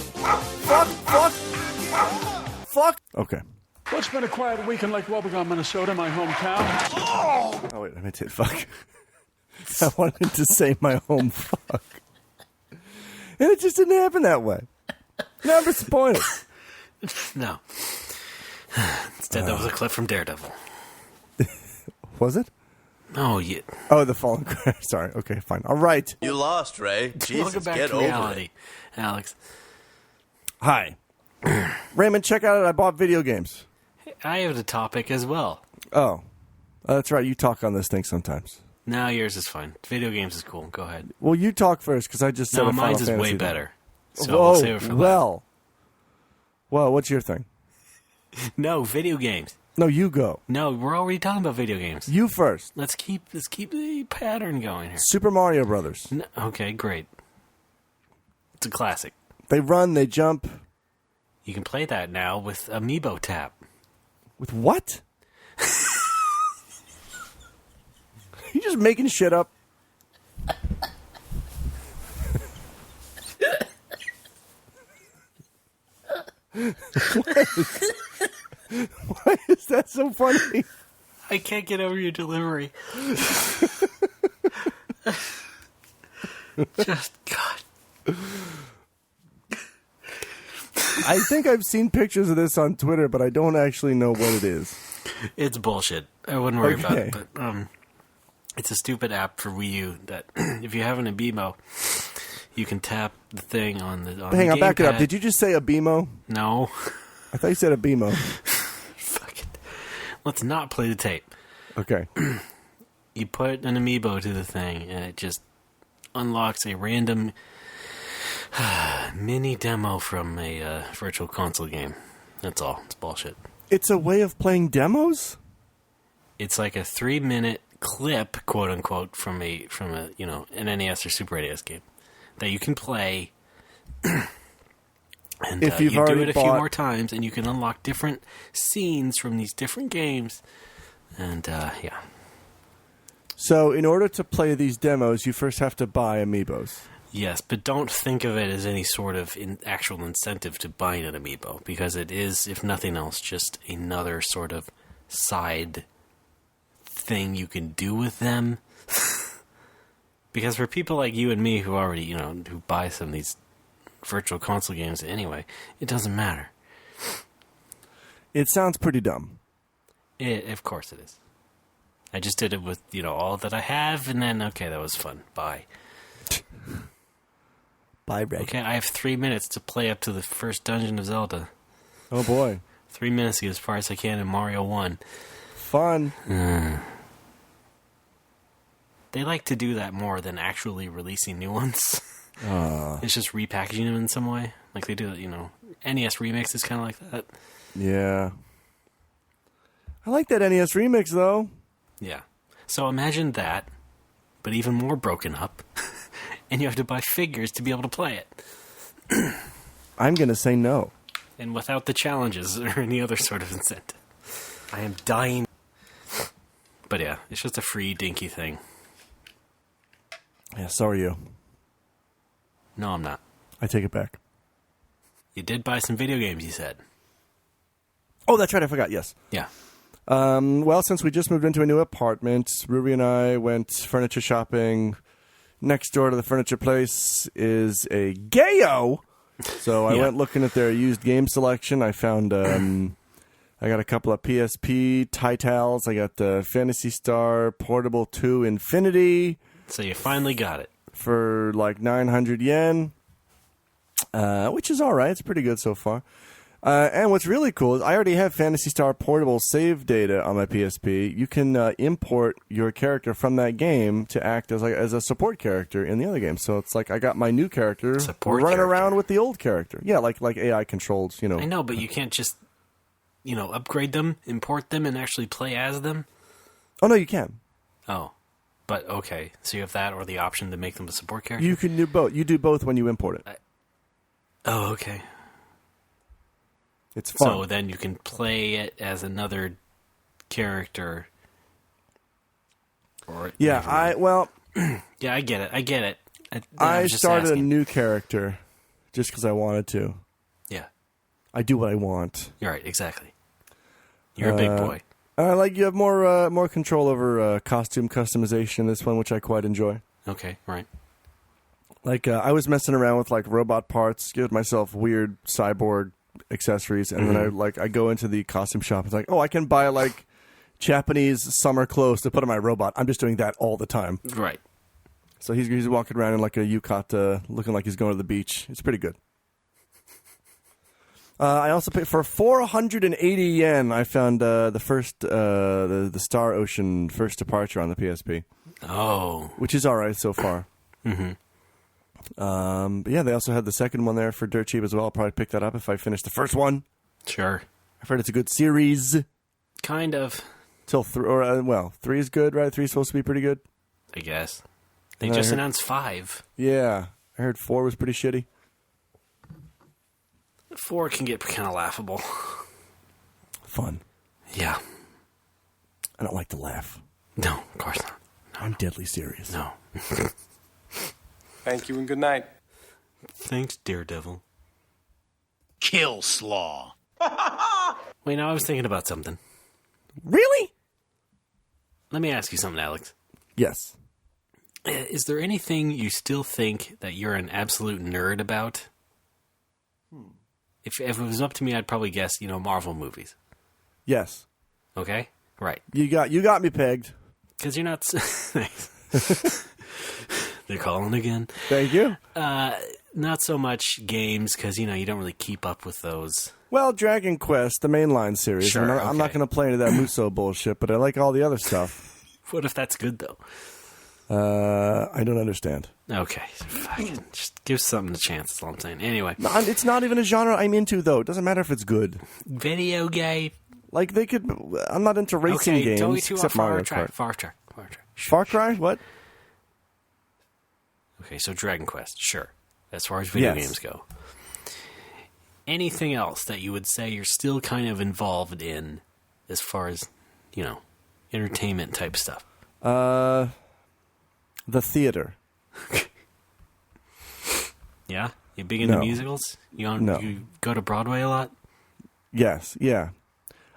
Fuck. Okay. Well, it's been a quiet week in Lake Wobegon, Minnesota, my hometown. Oh, wait, I meant to hit fuck. I wanted to say my home fuck. And it just didn't happen that way. Now I'm disappointed. No. Instead, that was a clip from Daredevil. Was it? Oh, yeah. Oh, the fallen crash. Sorry. Okay, fine. All right. You lost, Ray. Jesus, Welcome back get to over reality, it. Alex. Hi. Raymond, check out it. I bought video games. I have a topic as well. Oh. That's right. You talk on this thing sometimes. No, yours is fine. Video games is cool. Go ahead. Well, you talk first because I just said No, a Final mine's is Fantasy way thing. better. So Whoa, we'll save it for well, what's your thing? later. No, video games. No, you go. No, we're already talking about video games. You first. Let's keep the pattern going here. Super Mario Brothers. No, okay, great. It's a classic. They run, they jump. You can play that now with Amiibo Tap. With what? You just making shit up? Why is that so funny? I can't get over your delivery. Just, God. I think I've seen pictures of this on Twitter, but I don't actually know what it is. It's bullshit. I wouldn't worry about Okay. it, but it's a stupid app for Wii U that if you have an Amiibo, you can tap the thing on the Hang on, back it up. gamepad. Did you just say a BMO? No. I thought you said a BMO. Fuck it. Let's not play the tape. Okay. You put an Amiibo to the thing, and it just unlocks a random mini demo from a virtual console game. That's all. It's bullshit. It's a way of playing demos? It's like a 3-minute clip, quote unquote, from a an NES or Super NES game that you can play. And If you've you already do it a few bought- more times, and you can unlock different scenes from these different games. And yeah, So in order to play these demos, you first have to buy Amiibos. yes, but don't think of it as any sort of actual incentive to buying an Amiibo, because it is, if nothing else, just another sort of side thing you can do with them. Because for people like you and me who already, who buy some of these virtual console games anyway, it doesn't matter. It sounds pretty dumb. Of course it is. I just did it with, all that I have, and then, okay, that was fun. Bye. Bye, Ray. Okay, I have 3 minutes to play up to the first dungeon of Zelda. Oh, boy. 3 minutes to get as far as I can in Mario 1. Fun. They like to do that more than actually releasing new ones. It's just repackaging them in some way. Like they do, NES Remix is kind of like that. Yeah. I like that NES remix, though. Yeah. So imagine that, but even more broken up, and you have to buy figures to be able to play it. I'm going to say no. And without the challenges or any other sort of incentive. I am dying. But yeah, it's just a free dinky thing. Yeah, so are you. No, I'm not. I take it back. You did buy some video games, you said. Oh, that's right. I forgot. Yes. Yeah. Well, since we just moved into a new apartment, Ruby and I went furniture shopping. Next door to the furniture place is a Gayo. So I Yeah. went looking at their used game selection. I found, I got a couple of PSP titles. I got the Phantasy Star Portable 2 Infinity So you finally got it. for like 900 yen, which is all right. It's pretty good so far. And what's really cool is I already have Phantasy Star Portable save data on my PSP. You can import your character from that game to act as a support character in the other game. So it's like I got my new character Support running character. around with the old character. Yeah, like AI controlled, I know, but you can't just, upgrade them, import them, and actually play as them. Oh, no, you can. Oh. But, okay. So you have that or the option to make them a support character? You can do both. You do both when you import it. Oh, okay. It's fun. So then you can play it as another character. Or Yeah, Yeah, I get it. I was just started a asking. new character just because I wanted to. Yeah, I do what I want. you're right. Exactly. You're a big boy. You have more control over costume customization in this one, which I quite enjoy. Okay, right. Like I was messing around with like robot parts, give myself weird cyborg accessories, and then I go into the costume shop. It's like, oh, I can buy like Japanese summer clothes to put on my robot. I'm just doing that all the time. Right. So he's walking around in like a yukata, looking like he's going to the beach. It's pretty good. I also paid for 480 yen. I found the first the Star Ocean First Departure on the PSP, Oh, which is all right so far. But yeah, they also had the second one there for dirt cheap as well. I'll probably pick that up if I finish the first one. sure. I've heard it's a good series. Kind of, Till 3 is good, right? 3 is supposed to be pretty good. I guess. They And I just heard- announced 5. Yeah, I heard 4 was pretty shitty. 4 can get kind of laughable. Fun. Yeah. I don't like to laugh. No, of course not. I'm deadly serious. No. Thank you and good night. Thanks, Daredevil. Kill Slaw. Wait, now I was thinking about something. Really? let me ask you something, Alex. Yes. Is there anything you still think that you're an absolute nerd about? If it was up to me, I'd probably guess, Marvel movies. Yes. Okay? Right. You got me pegged. Because you're not... They're calling again. Thank you. Not so much games, because, you don't really keep up with those. Well, Dragon Quest, the mainline series. Sure, I'm not going to play into that Muso bullshit, but I like all the other stuff. What if that's good, though? I don't understand. Okay. Fucking just give something a chance, that's all I'm saying. Anyway. No, it's not even a genre I'm into, though. It doesn't matter if it's good. Video game. Like, they could... I'm not into racing games, don't get too except far Mario track. Kart. Far track. Far Cry? What? Okay, so Dragon Quest, sure. As far as video Yes. games go. Anything else that you would say you're still kind of involved in as far as, entertainment type stuff? The theater. Yeah? You big into No. musicals? No. You go to Broadway a lot? Yes, yeah.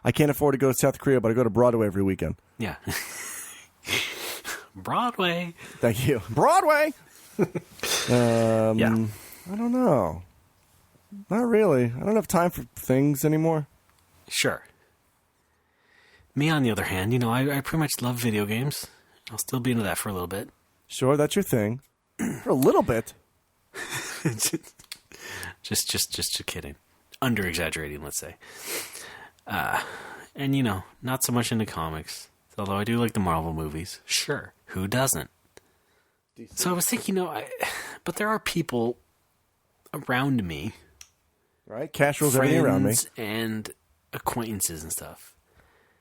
I can't afford to go to South Korea, but I go to Broadway every weekend. Yeah. Broadway. Thank you. Broadway! Yeah. I don't know. Not really. I don't have time for things anymore. Sure. Me, on the other hand, I pretty much love video games. I'll still be into that for a little bit. Sure, that's your thing. For a little bit. just kidding. Under exaggerating, let's say. And not so much into comics. Although I do like the Marvel movies. Sure. Who doesn't? So I was thinking, but there are people around me. Right? Cash rules everything around me. Friends and acquaintances and stuff.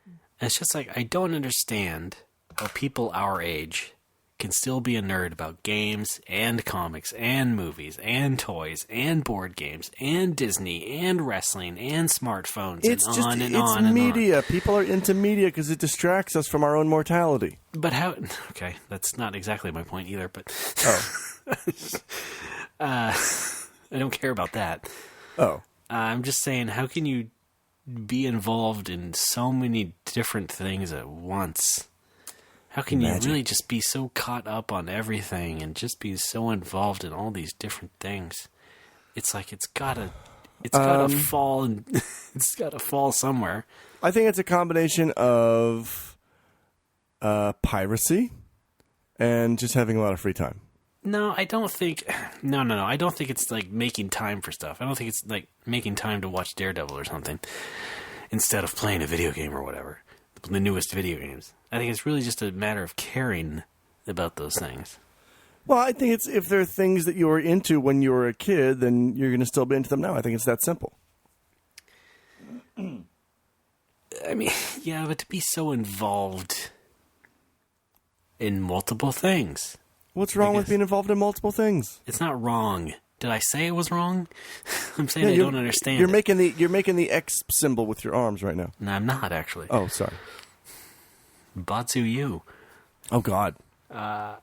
And it's just like, I don't understand how people our age can still be a nerd about games and comics and movies and toys and board games and Disney and wrestling and smartphones It's and just, on and it's on and on. media. People are into media because it distracts us from our own mortality. But how... Okay, that's not exactly my point either, but... Oh. I don't care about that. Oh. I'm just saying, how can you be involved in so many different things at once? How can you really just be so caught up on everything and just be so involved in all these different things? It's like it's gotta fall and it's gotta fall somewhere. I think it's a combination of piracy and just having a lot of free time. No, I don't think... No. I don't think it's like making time for stuff. I don't think it's like making time to watch Daredevil or something instead of playing a video game or whatever. The newest video games. I think it's really just a matter of caring about those things. Well, I think it's if there are things that you were into when you were a kid, then you're going to still be into them now. I think it's that simple. I mean, yeah, but to be so involved in multiple things. What's wrong with being involved in multiple things? It's not wrong. Did I say it was wrong? I'm saying I don't understand. You're making the X symbol with your arms right now. No, I'm not actually. Oh, sorry. Batsu you. Oh God. Yeah,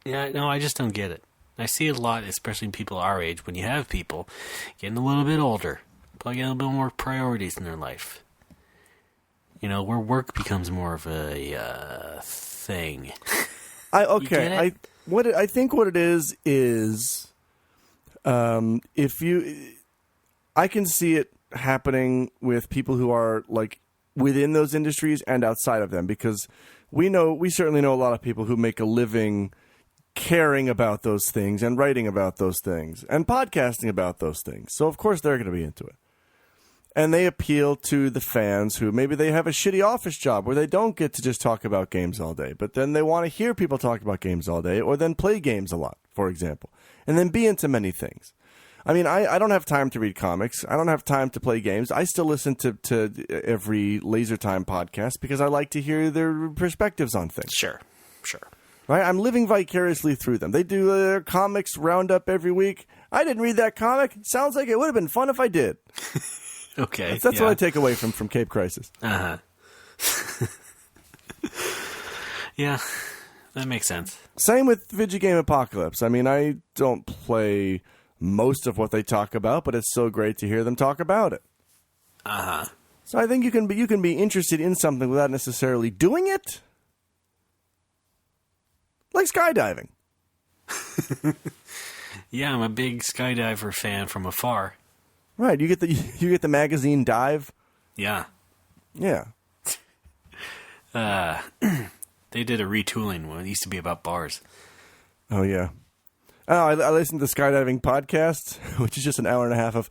no, I just don't get it. I see it a lot, especially in people our age, when you have people getting a little bit older, probably getting a little bit more priorities in their life. Where work becomes more of a thing. I think what it is I can see it happening with people who are like within those industries and outside of them, because we certainly know a lot of people who make a living caring about those things and writing about those things and podcasting about those things. So of course they're going to be into it. And they appeal to the fans who maybe they have a shitty office job where they don't get to just talk about games all day, but then they want to hear people talk about games all day, or then play games a lot, for example, and then be into many things. I mean, I don't have time to read comics. I don't have time to play games. I still listen to every Laser Time podcast because I like to hear their perspectives on things. Sure. Right? I'm living vicariously through them. They do their comics roundup every week. I didn't read that comic. Sounds like it would have been fun if I did. Okay. That's what I take away from Cape Crisis. Uh-huh. Yeah, that makes sense. Same with Video Game Apocalypse. I mean, I don't play most of what they talk about, but it's so great to hear them talk about it. Uh-huh. So I think you can be interested in something without necessarily doing it. Like skydiving. Yeah, I'm a big skydiver fan from afar. Right, you get the magazine Dive. Yeah. Yeah. They did a retooling one. It used to be about bars. Oh yeah. Oh, I listened to the skydiving podcast, which is just an hour and a half of.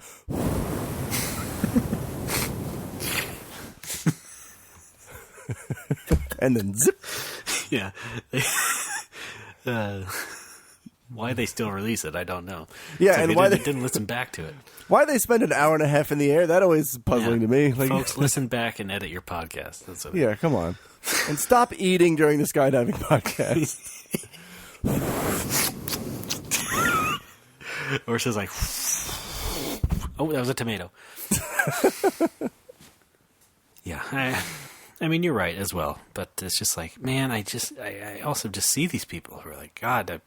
And then zip. Yeah. Why they still release it, I don't know. Yeah, it's like and they why didn't listen back to it. Why they spend an hour and a half in the air? That always is puzzling to me. Like, folks, listen back and edit your podcast. That's what yeah, come on, and stop eating during the skydiving podcast. Or it's just like, oh, that was a tomato. Yeah, I mean, you're right as well, but it's just like, man, I also just see these people who are like, God,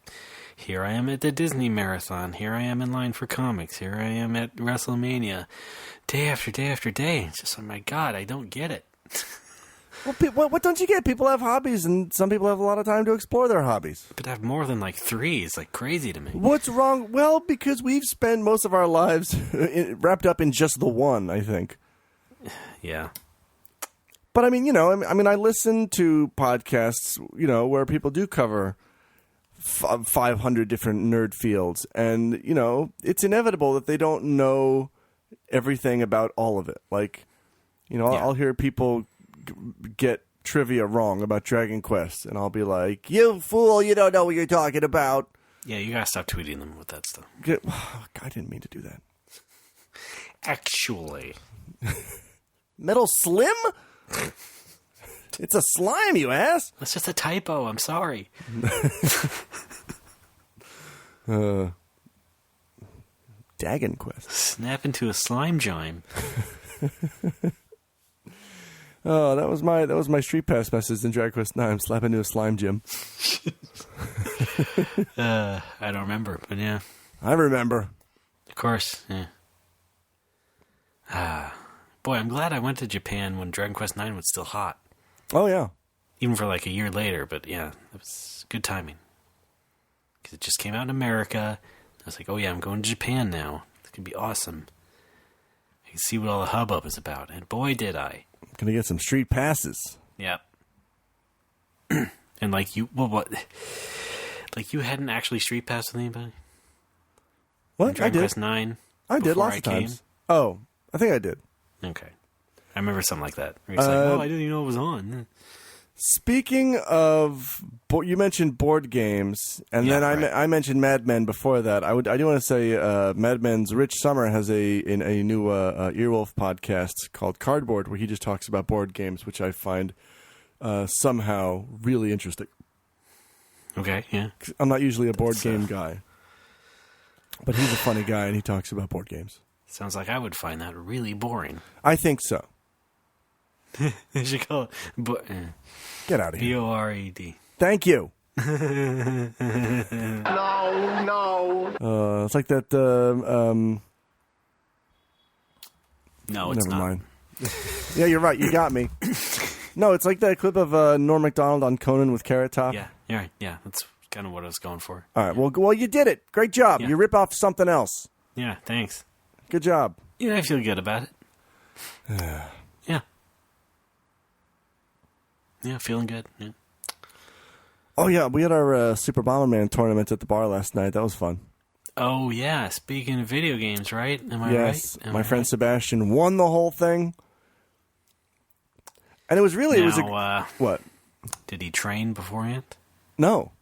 here I am at the Disney Marathon, here I am in line for comics, here I am at WrestleMania, day after day after day. It's just, oh my God, I don't get it. Well, what don't you get? People have hobbies, and some people have a lot of time to explore their hobbies. But I have more than like 3. It's like crazy to me. What's wrong? Well, because we've spent most of our lives wrapped up in just the one, I think. Yeah. But I mean, I listen to podcasts, where people do cover 500 different nerd fields, and it's inevitable that they don't know everything about all of it. Like, I'll hear people get trivia wrong about Dragon Quest, and I'll be like, "You fool! You don't know what you're talking about." Yeah, you gotta stop tweeting them with that stuff. I didn't mean to do that. Actually, Metal Slim. It's a slime, you ass. That's just a typo. I'm sorry. Dragon Quest. Snap into a slime gime. Oh, that was my Street Pass message in Dragon Quest 9. Slap into a slime gym. I don't remember, but yeah. I remember. Of course, yeah. Boy, I'm glad I went to Japan when Dragon Quest 9 was still hot. Oh, yeah. Even for like a year later, but yeah, it was good timing. Because it just came out in America. I was like, oh yeah, I'm going to Japan now. It's going to be awesome. I can see what all the hubbub is about. And boy, did I. Gonna get some street passes. Yep. And like you, what? Like you hadn't actually street passed with anybody? What? Dragon I did. Quest 9? I did lots of times. Oh, I think I did. Okay. I remember something like that. Where it's like, oh, I didn't even know it was on. Speaking of, you mentioned board games, and Yeah, then right. I mentioned Mad Men before that. I do want to say Mad Men's Rich Sommer has a new Earwolf podcast called Cardboard, where he just talks about board games, which I find somehow really interesting. Okay, yeah. I'm not usually a board game guy, but he's a funny guy, and he talks about board games. Sounds like I would find that really boring. I think so. You should call it Get out of here. B-O-R-E-D. Thank you. No. It's like that. No, it's Never not. mind. Yeah, you're right. You got me. No, it's like that clip of Norm Macdonald on Conan with Carrot Top. Yeah, you're right. Yeah, that's kind of what I was going for. All right. Well, you did it. Great job. Yeah. You rip off something else. Yeah, thanks. Good job. Yeah, I feel good about it. Yeah. Yeah, feeling good. Yeah. Oh yeah, we had our Super Bomberman tournament at the bar last night. That was fun. Oh, yeah. Speaking of video games, right? Am I Yes, right? Am my I friend right? Sebastian won the whole thing, and it was really what? Did he train beforehand? No,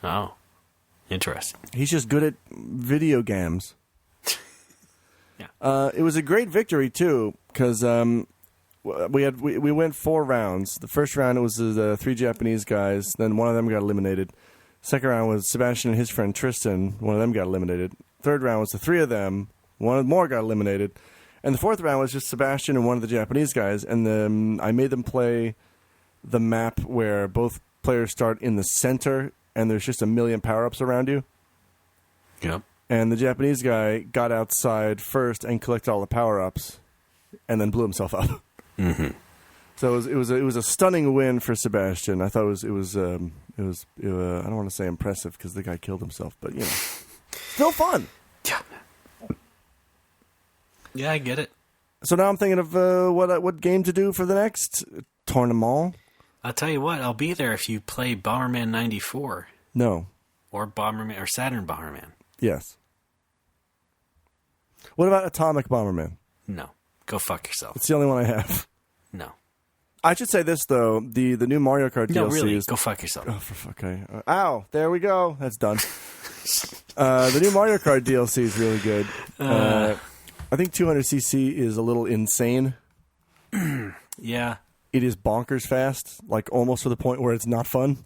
Oh, interesting. he's just good at video games. Yeah. It was a great victory too, because we went 4 rounds. The first round it was the 3 Japanese guys. Then one of them got eliminated. Second round was Sebastian and his friend Tristan. One of them got eliminated. Third round was the 3 of them. One more got eliminated. And the fourth round was just Sebastian and one of the Japanese guys. And then I made them play the map where both players start in the center, and there's just a million power-ups around you. Yep. And the Japanese guy got outside first and collected all the power-ups, and then blew himself up. Mm-hmm. So it was a stunning win for Sebastian. I thought it was I don't want to say impressive because the guy killed himself, but still fun. Yeah, I get it. So now I'm thinking of what game to do for the next tournament. I'll tell you what, I'll be there if you play Bomberman 94. No. Or Bomberman or Saturn Bomberman. Yes. What about Atomic Bomberman? No. Go fuck yourself. It's the only one I have. No. I should say this though: the new Mario Kart DLC. No, really, is... go fuck yourself. Oh, okay. Ow! There we go. That's done. The new Mario Kart DLC is really good. I think 200cc is a little insane. Yeah. It is bonkers fast, like almost to the point where it's not fun.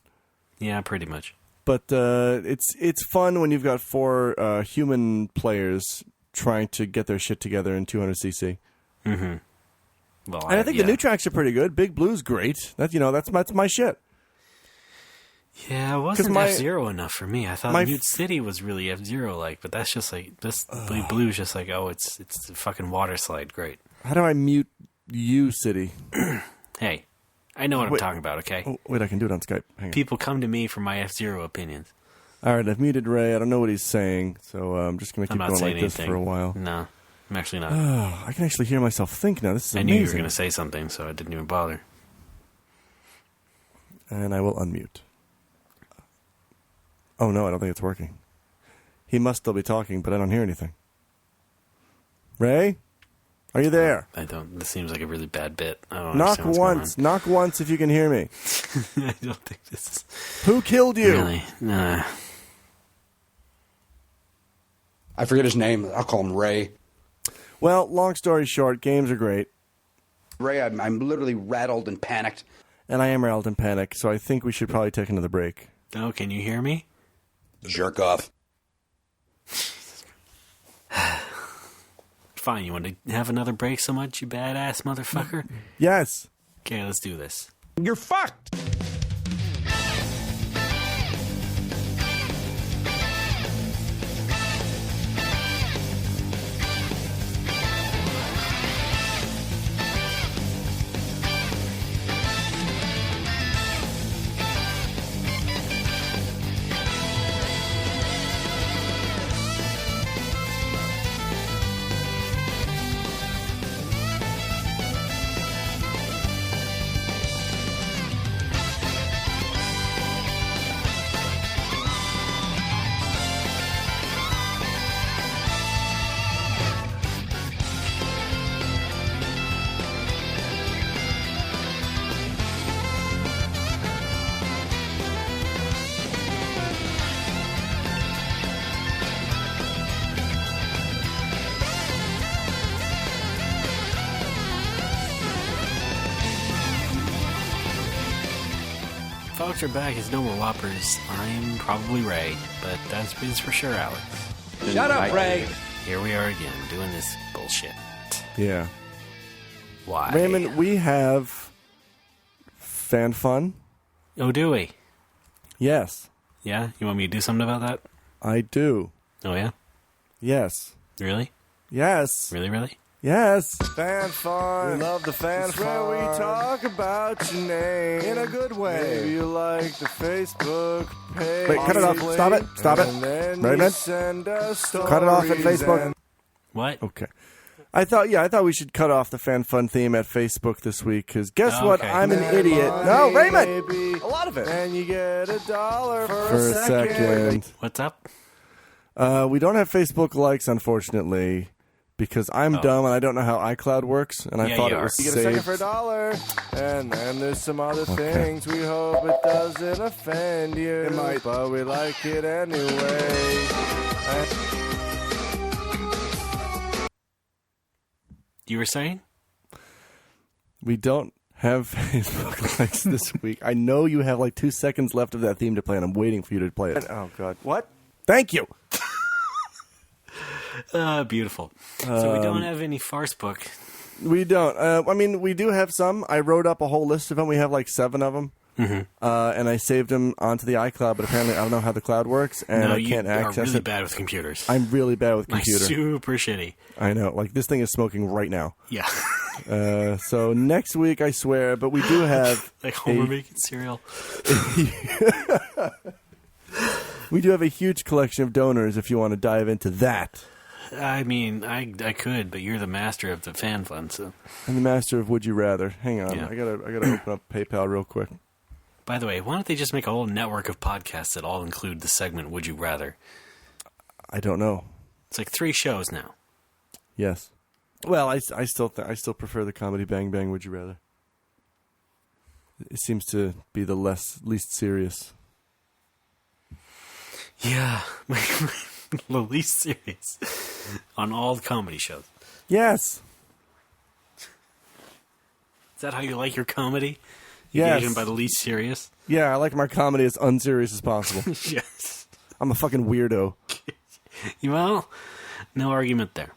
Yeah, pretty much. But it's fun when you've got 4 human players trying to get their shit together in 200cc. Mm-hmm. Well, and I think the new tracks are pretty good. Big Blue's great. That's my shit. Yeah, it wasn't F-Zero enough for me. I thought Mute City was really F-Zero like, but that's just like this. Big Blue's just like, oh, it's a fucking water slide. Great. How do I mute you, City? Hey, I know what I'm talking about. Okay. Oh, wait, I can do it on Skype. Hang on. People come to me for my F-Zero opinions. All right, I've muted Ray. I don't know what he's saying, so I'm just going to keep going like this for a while. No, I'm actually not. I can actually hear myself think now. This is amazing. I knew you were going to say something, so I didn't even bother. And I will unmute. Oh, no, I don't think it's working. He must still be talking, but I don't hear anything. Ray? Are you there? I don't. This seems like a really bad bit. I don't Knock once. Knock once if you can hear me. I don't think this is... Who killed you? Really? Nah. I forget his name. I'll call him Ray. Well, long story short, games are great. Ray, I'm literally rattled and panicked. And I am rattled and panicked, so I think we should probably take another break. Oh, can you hear me? Jerk off. Fine, you want to have another break so much, you badass motherfucker? Yes. Okay, let's do this. You're fucked. Folks are back. It's No More Whoppers. I'm probably Ray, but that's for sure Alex. Shut up, Ray. Here we are again, doing this bullshit. Yeah. Why? Raymond, we have fan fun. Oh, do we? Yes. Yeah? You want me to do something about that? I do. Oh, yeah? Yes. Really? Yes. Really? Yes. Fan fun. We love the fan fun. Where we talk about your name in a good way. Maybe you like the Facebook page. Wait, cut it off. Stop it. Stop it. Raymond. Cut it off at Facebook. What? Okay. I thought we should cut off the fan fun theme at Facebook this week because guess what? I'm an idiot. No, Raymond. A lot of it. And you get $1 for a second. What's up? We don't have Facebook likes, unfortunately. Because I'm dumb and I don't know how iCloud works, and I thought it was saved. You get a second for $1, and then there's some other things. We hope it doesn't offend you. It might, but we like it anyway. You were saying? We don't have Facebook likes this week. I know you have like 2 seconds left of that theme to play, and I'm waiting for you to play it. Oh, God. What? Thank you. Beautiful. So we don't have any farce book. We don't. I mean, we do have some. I wrote up a whole list of them. We have like 7 of them. Mm-hmm. And I saved them onto the iCloud, but apparently I don't know how the cloud works, and I can't access it. You're really bad with computers. I'm really bad with computers. Super shitty. I know. Like, this thing is smoking right now. Yeah. So next week, I swear, but we do have Like Homer making cereal. we do have a huge collection of donors if you want to dive into that. I mean, I could, but you're the master of the fan fund, so. I'm the master of Would You Rather. Hang on, Yeah. I gotta open up PayPal real quick. By the way, why don't they just make a whole network of podcasts that all include the segment Would You Rather? I don't know. It's like 3 shows now. Yes. Well, I still prefer the comedy Bang Bang. Would You Rather? It seems to be the least serious. Yeah. The least serious on all the comedy shows. Yes. Is that how you like your comedy? Yes. Engaging by the least serious? Yeah, I like my comedy as unserious as possible. Yes. I'm a fucking weirdo. Well, no argument there.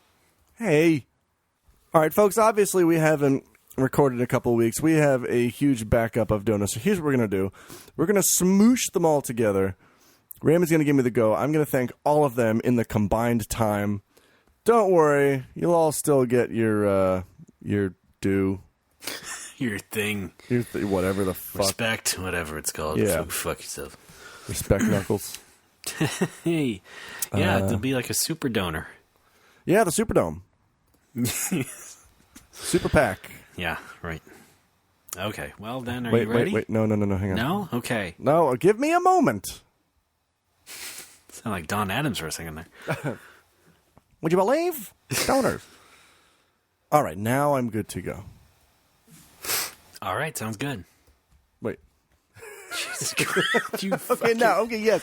Hey. All right, folks, obviously we haven't recorded in a couple of weeks. We have a huge backup of donuts. So here's what we're going to do. We're going to smoosh them all together. Raymond's going to give me the go. I'm going to thank all of them in the combined time. Don't worry. You'll all still get your due. Your thing. Whatever the fuck. Respect, whatever it's called. Yeah. Fuck yourself. Respect, Knuckles. Hey. Yeah, it'll be like a super donor. Yeah, the Superdome. Super PAC. Yeah, right. Okay, well then, are you ready? Wait. No, hang on. No? Okay. No, give me a moment. Sound like Don Adams for a second there. Would you believe? Donors. All right, now I'm good to go. All right, sounds good. Wait. Jesus Christ. You Okay, fucking... now, okay, yes.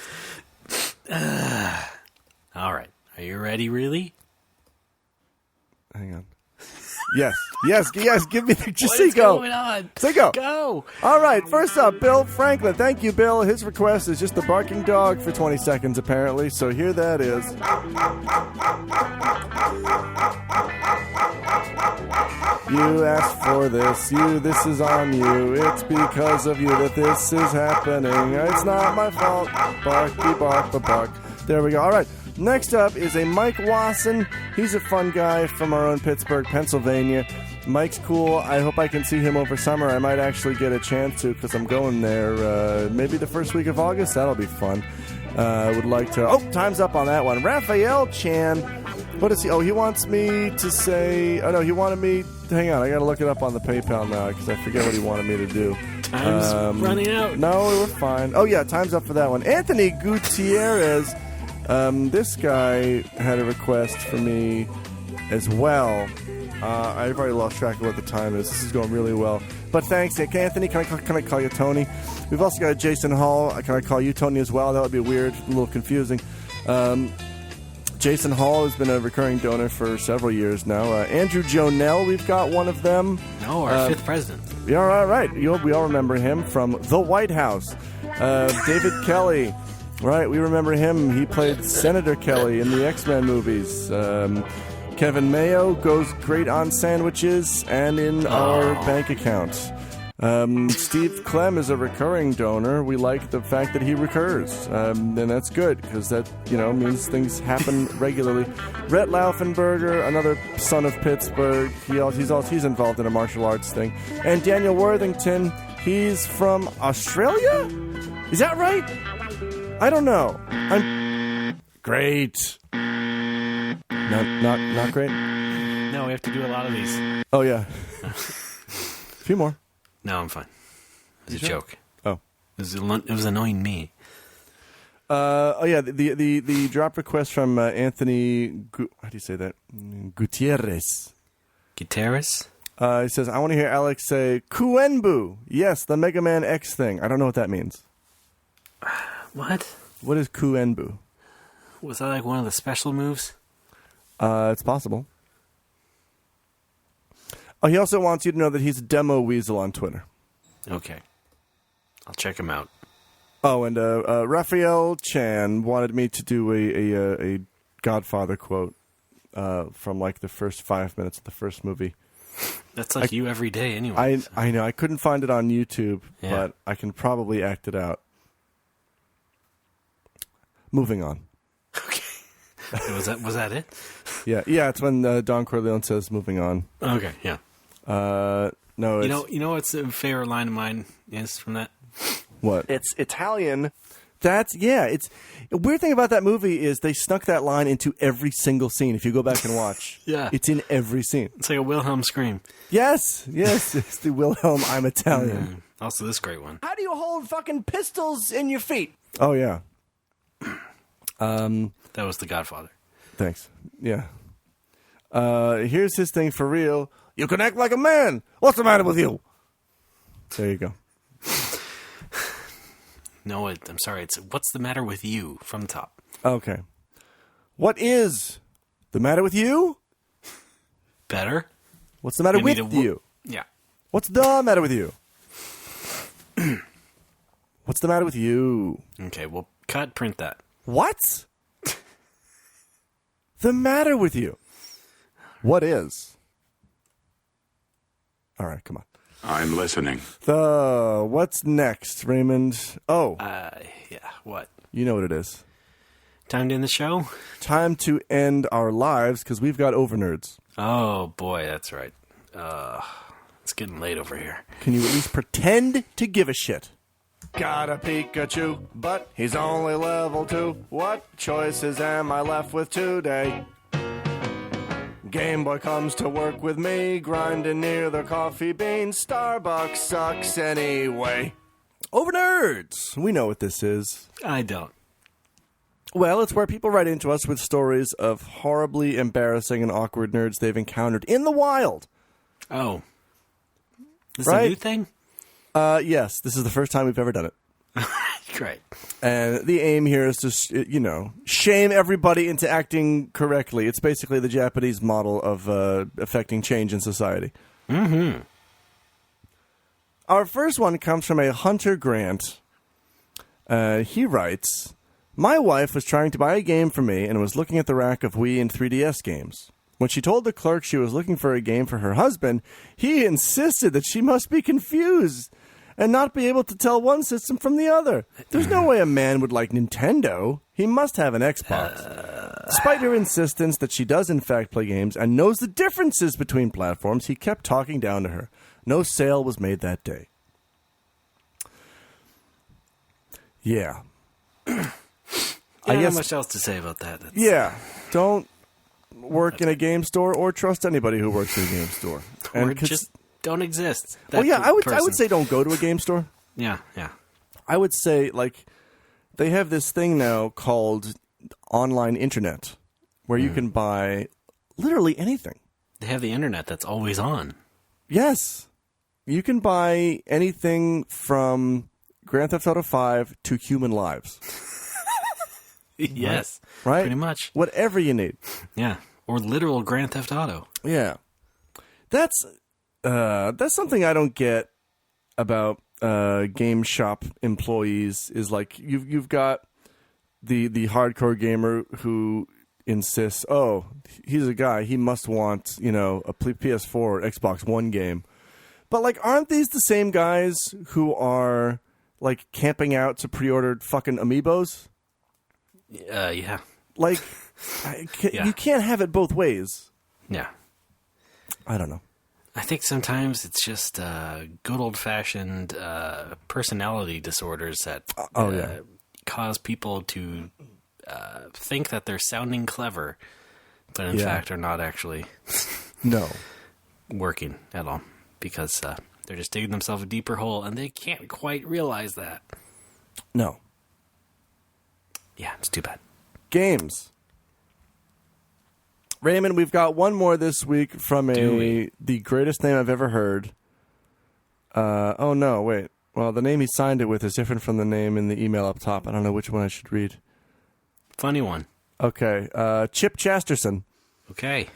All right. Are you ready, really? Hang on. Yes, give me the... Just What say is go. going on? Say go. Go. All right, first up, Bill Franklin. Thank you, Bill. His request is just the barking dog for 20 seconds, apparently. So here that is. You asked for this. This is on you. It's because of you that this is happening. It's not my fault. Barky bark, bark. There we go. All right. Next up is a Mike Wasson. He's a fun guy from our own Pittsburgh, Pennsylvania. Mike's cool. I hope I can see him over summer. I might actually get a chance to because I'm going there maybe the first week of August. That'll be fun. I would like to... Oh, time's up on that one. Raphael Chan. What is he? Oh, he wants me to say... Oh, no, he wanted me... Hang on, I got to look it up on the PayPal now because I forget what he wanted me to do. Time's running out. No, we're fine. Oh, yeah, time's up for that one. Anthony Gutierrez... this guy had a request for me as well. I've already lost track of what the time is. This is going really well. But thanks, Anthony. Can I call you Tony? We've also got Jason Hall. Can I call you Tony as well? That would be weird, a little confusing. Jason Hall has been a recurring donor for several years now. Andrew Jonell, we've got one of them. No, our fifth president. Yeah, all right. We all remember him from The White House. David Kelly. Right, we remember him. He played Senator Kelly in the X-Men movies. Kevin Mayo goes great on sandwiches and in our bank account. Steve Clem is a recurring donor. We like the fact that he recurs. And that's good because that, means things happen regularly. Rhett Laufenberger, another son of Pittsburgh. He's involved in a martial arts thing. And Daniel Worthington, he's from Australia? Is that right? I don't know. I'm great. Not great. No, we have to do a lot of these. Oh yeah. A few more. No, I'm fine. It was a joke. Oh. It was annoying me. Oh yeah. The drop request from Anthony. How do you say that? Gutierrez. Gutierrez. He says, "I want to hear Alex say Kuenbu." Yes, the Mega Man X thing. I don't know what that means. What? What is Kuenbu? Was that like one of the special moves? It's possible. Oh, he also wants you to know that he's Demo Weasel on Twitter. Okay. I'll check him out. Oh, and Raphael Chan wanted me to do a Godfather quote from like the first 5 minutes of the first movie. That's like you every day anyway. I know. I couldn't find it on YouTube, Yeah. but I can probably act it out. Moving on. Okay. Was that it? Yeah. It's when Don Corleone says "moving on." Okay, yeah. No, it's... You know what's a favorite line of mine is from that? What? It's Italian. It's a weird thing about that movie is they snuck that line into every single scene. If you go back and watch, Yeah. it's in every scene. It's like a Wilhelm scream. Yes, it's the Wilhelm I'm Italian. Also, this great one. How do you hold fucking pistols in your feet? Oh, yeah. That was The Godfather. Thanks. Yeah. Here's his thing for real. You can act like a man. What's the matter with you? There you go. No, I'm sorry. It's What's the Matter with You from the top. Okay. What is the matter with you? Better? What's the matter You with need a you? Yeah. What's the matter with you? What's the matter with you? Okay, well, print that. What? The matter with you? What is? All right, come on. I'm listening. What's next, Raymond? Oh, Yeah, what? you know what it is. Time to end the show? Time to end our lives because we've got overnerds. Oh, boy, that's right. It's getting late over here. Can you at least pretend to give a shit? Got a Pikachu, but he's only level 2. What choices am I left with today? Game Boy comes to work with me, grinding near the coffee bean. Starbucks sucks anyway. Over Nerds! We know what this is. I don't. Well, it's where people write into us with stories of horribly embarrassing and awkward nerds they've encountered in the wild. Oh. This Right? is a new thing? Yes, this is the first time we've ever done it. Great. And the aim here is to, shame everybody into acting correctly. It's basically the Japanese model of affecting change in society. Mm-hmm. Our first one comes from a Hunter Grant. He writes, my wife was trying to buy a game for me and was looking at the rack of Wii and 3DS games. When she told the clerk she was looking for a game for her husband, he insisted that she must be confused and not be able to tell one system from the other. There's no way a man would like Nintendo. He must have an Xbox. Despite her insistence that she does in fact play games and knows the differences between platforms, he kept talking down to her. No sale was made that day. Yeah. I guess not much else to say about that. Don't work in a game store or trust anybody who works in a game store. Or just don't exist. I would say don't go to a game store. Yeah. I would say, they have this thing now called online internet where you can buy literally anything. They have the internet that's always on. Yes. You can buy anything from Grand Theft Auto 5 to human lives. Yes. Right? Pretty much. Whatever you need. Yeah. Or literal Grand Theft Auto. Yeah. That's something I don't get about game shop employees is you've got the hardcore gamer who insists, oh, he's a guy, he must want, a PS4 or Xbox One game. But aren't these the same guys who are camping out to pre-order fucking amiibos? Yeah. You can't have it both ways. Yeah. I don't know. I think sometimes it's just good old-fashioned personality disorders that cause people to think that they're sounding clever, but in fact are not actually working at all because they're just digging themselves a deeper hole and they can't quite realize that. No. Yeah, it's too bad. Games. Raymond, we've got one more this week from the greatest name I've ever heard. Oh, no, wait. Well, the name he signed it with is different from the name in the email up top. I don't know which one I should read. Funny one. Okay. Chip Chasterson. Okay.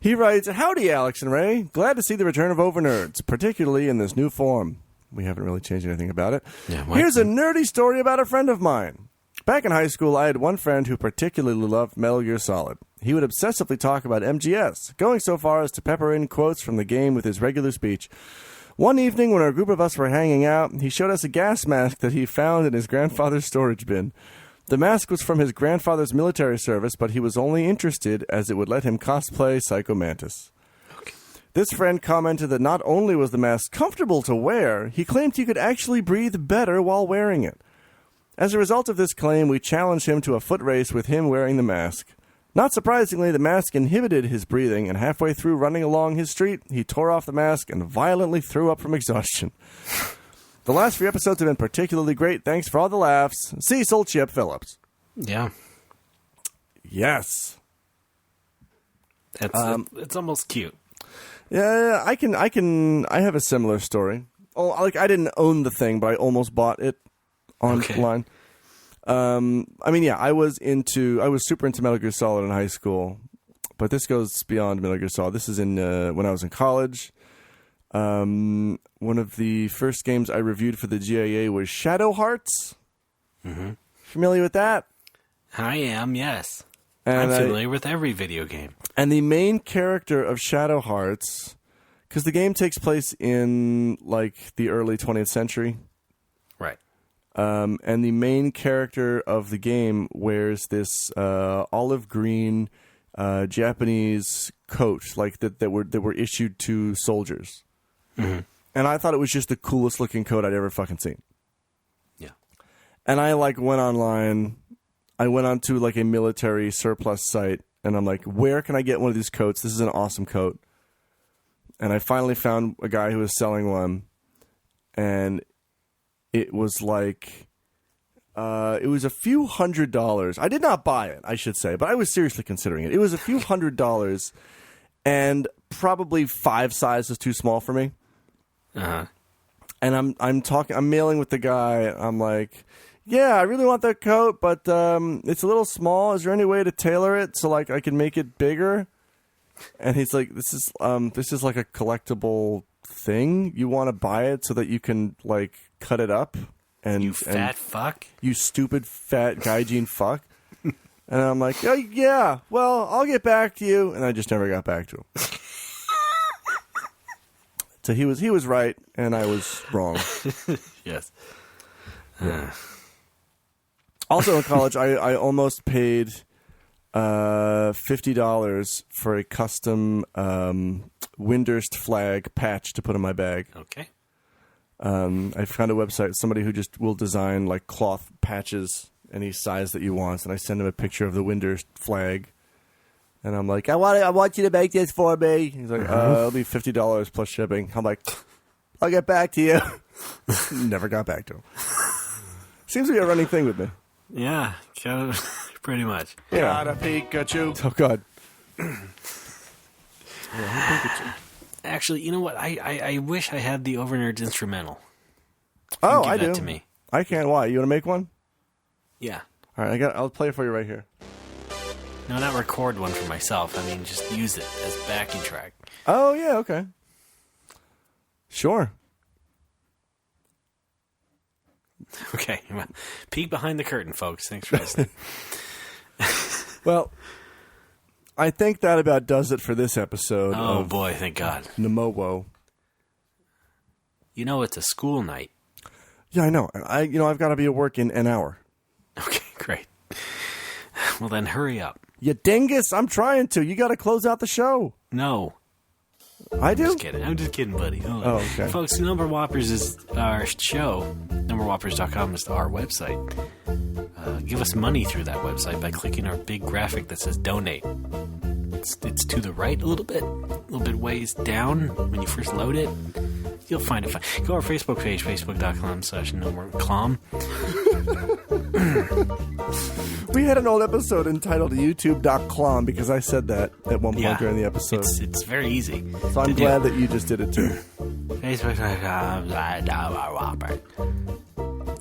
He writes, howdy, Alex and Ray. Glad to see the return of Overnerds, particularly in this new form. We haven't really changed anything about it. Yeah, here's a nerdy story about a friend of mine. Back in high school, I had one friend who particularly loved Metal Gear Solid. He would obsessively talk about MGS, going so far as to pepper in quotes from the game with his regular speech. One evening, when a group of us were hanging out, he showed us a gas mask that he found in his grandfather's storage bin. The mask was from his grandfather's military service, but he was only interested as it would let him cosplay Psycho Mantis. Okay. This friend commented that not only was the mask comfortable to wear, he claimed he could actually breathe better while wearing it. As a result of this claim, we challenged him to a foot race with him wearing the mask. Not surprisingly, the mask inhibited his breathing, and halfway through running along his street, he tore off the mask and violently threw up from exhaustion. The last few episodes have been particularly great. Thanks for all the laughs. Cecil Chip Phillips. Yeah. Yes. It's almost cute. Yeah, I have a similar story. Oh, like I didn't own the thing, but I almost bought it online. Okay. I was super into Metal Gear Solid in high school, but this goes beyond Metal Gear Solid. This is when I was in college. One of the first games I reviewed for the GIA was Shadow Hearts. Mm-hmm. Familiar with that? I am, yes. And I'm familiar with every video game. And the main character of Shadow Hearts, because the game takes place in like the early 20th century. Right. And the main character of the game wears this olive green Japanese coat, like that were issued to soldiers. Mm-hmm. And I thought it was just the coolest looking coat I'd ever fucking seen. Yeah. And I went online. I went onto like a military surplus site, and I'm like, where can I get one of these coats? This is an awesome coat. And I finally found a guy who was selling one, and it was like, it was a few $100s. I did not buy it, I should say, but I was seriously considering it. It was a few $100s, and probably 5 sizes too small for me. Uh-huh. And I'm mailing with the guy. I'm like, yeah, I really want that coat, but it's a little small. Is there any way to tailor it so like I can make it bigger? And he's like, this is like a collectible thing. You want to buy it so that you can like cut it up? And you fat fuck. You stupid fat gaijin fuck. And I'm like, oh, yeah, well, I'll get back to you. And I just never got back to him. So he was right, and I was wrong. Yes. Yeah. Also in college, I almost paid $50 for a custom Windurst flag patch to put in my bag. Okay. I found a website, somebody who just will design like cloth patches any size that you want, and I send him a picture of the Windurst flag. And I'm like, I want you to make this for me. He's like, it'll be $50 plus shipping. I'm like, I'll get back to you. Never got back to him. Seems to be a running thing with me. Yeah, pretty much. Yeah. Got a Pikachu. Oh, God. Actually, you know what? I wish I had the Overnerds instrumental. Oh, Give I that do. To me. I can. Why? You want to make one? Yeah. All right, I'll play it for you right here. No, not record one for myself. I mean, just use it as backing track. Oh, yeah, okay. Sure. Okay. Peek behind the curtain, folks. Thanks for listening. Well, I think that about does it for this episode. Oh, boy, thank God. Nemowo. You know, it's a school night. Yeah, I know. I've got to be at work in an hour. Okay, great. Well, then hurry up. You dingus, I'm trying to. You got to close out the show. No. I do? I'm just kidding, buddy. Oh, okay. Folks, Number Whoppers is our show. NumberWhoppers.com is our website. Give us money through that website by clicking our big graphic that says donate. It's to the right a little bit ways down when you first load it. You'll find it fine. Go to our Facebook page, facebook.com/NoMoreClom. We had an old episode entitled YouTube.clom because I said that at one point during the episode. It's very easy. So I'm glad that you just did it too. Facebook.com/NoMoreWhopper.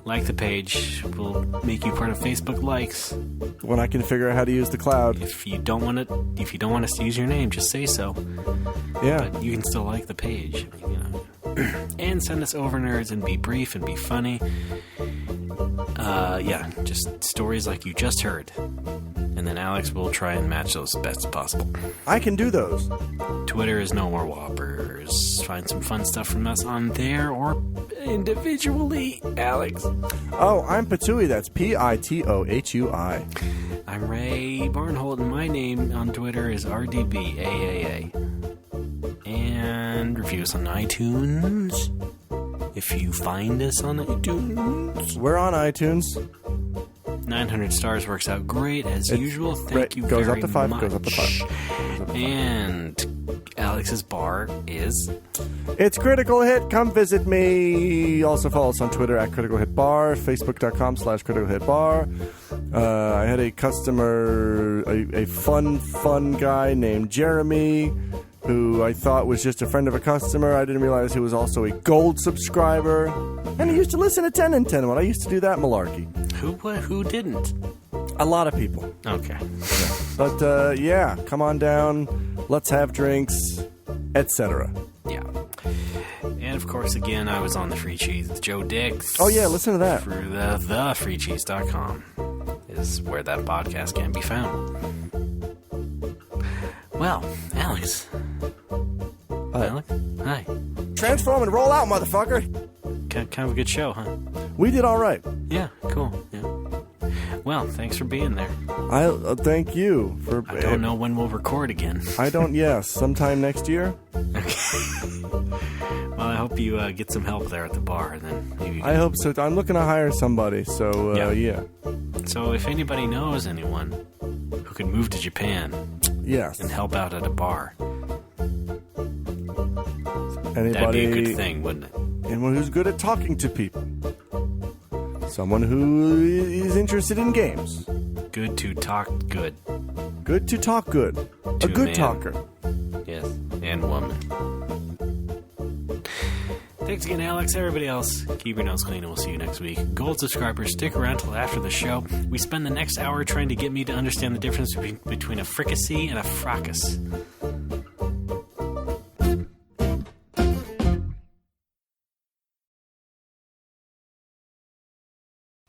Like the page. We'll make you part of Facebook likes. When I can figure out how to use the cloud. If you don't want us to use your name, just say so. Yeah. But you can still like the page. I mean, and send us Overnerds and be brief and be funny. Just stories like you just heard. And then Alex will try and match those as best as possible. I can do those. Twitter is No More Whoppers. Find some fun stuff from us on there or individually, Alex. Oh, I'm Patui. That's Pitohui. I'm Ray Barnholt, and my name on Twitter is RDBAAA. And and review us on iTunes. If you find us on iTunes. We're on iTunes. 900 stars works out great as usual. Thank you goes very up to 5, much. goes up to 5. And Alex's bar is... It's Critical Hit. Come visit me. Also follow us on Twitter at Critical Hit Bar, Facebook.com/Critical Hit Bar. I had a customer, a fun guy named Jeremy, who I thought was just a friend of a customer. I didn't realize he was also a gold subscriber. And he used to listen to 10 and 10 when I used to do that malarkey. Who didn't? A lot of people. Okay. But, yeah, come on down. Let's have drinks, etc. Yeah. And, of course, again, I was on The Free Cheese with Joe Dix. Oh, yeah, listen to that. Through thefreecheese.com is where that podcast can be found. Well, Alex. Alex? Hi. Transform and roll out, motherfucker. Kind of a good show, huh? We did all right. Yeah, cool. Yeah. Well, thanks for being there. I thank you for. I don't know when we'll record again. I don't. Yes, sometime next year. Okay. Well, I hope you get some help there at the bar, and then maybe. I hope so. I'm looking to hire somebody. So yeah. So if anybody knows anyone who could move to Japan, yes, and help out at a bar, anybody, that'd be a good thing, wouldn't it? Anyone who's good at talking to people. Someone who is interested in games. Good to talk good. Good to talk good. A good man. talker. Yes, and woman. Thanks again, Alex. Everybody else, keep your nose clean, and we'll see you next week. Gold subscribers, stick around till after the show. We spend the next hour trying to get me to understand the difference between a fricassee and a fracas.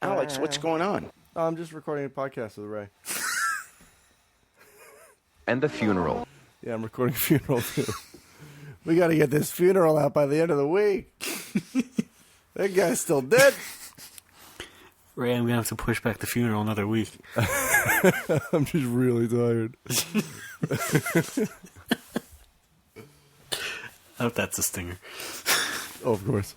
Alex, what's going on? I'm just recording a podcast with Ray. And a funeral. Yeah, I'm recording a funeral too. We got to get this funeral out by the end of the week. That guy's still dead. Ray, I'm going to have to push back the funeral another week. I'm just really tired. I hope that's a stinger. Oh, of course.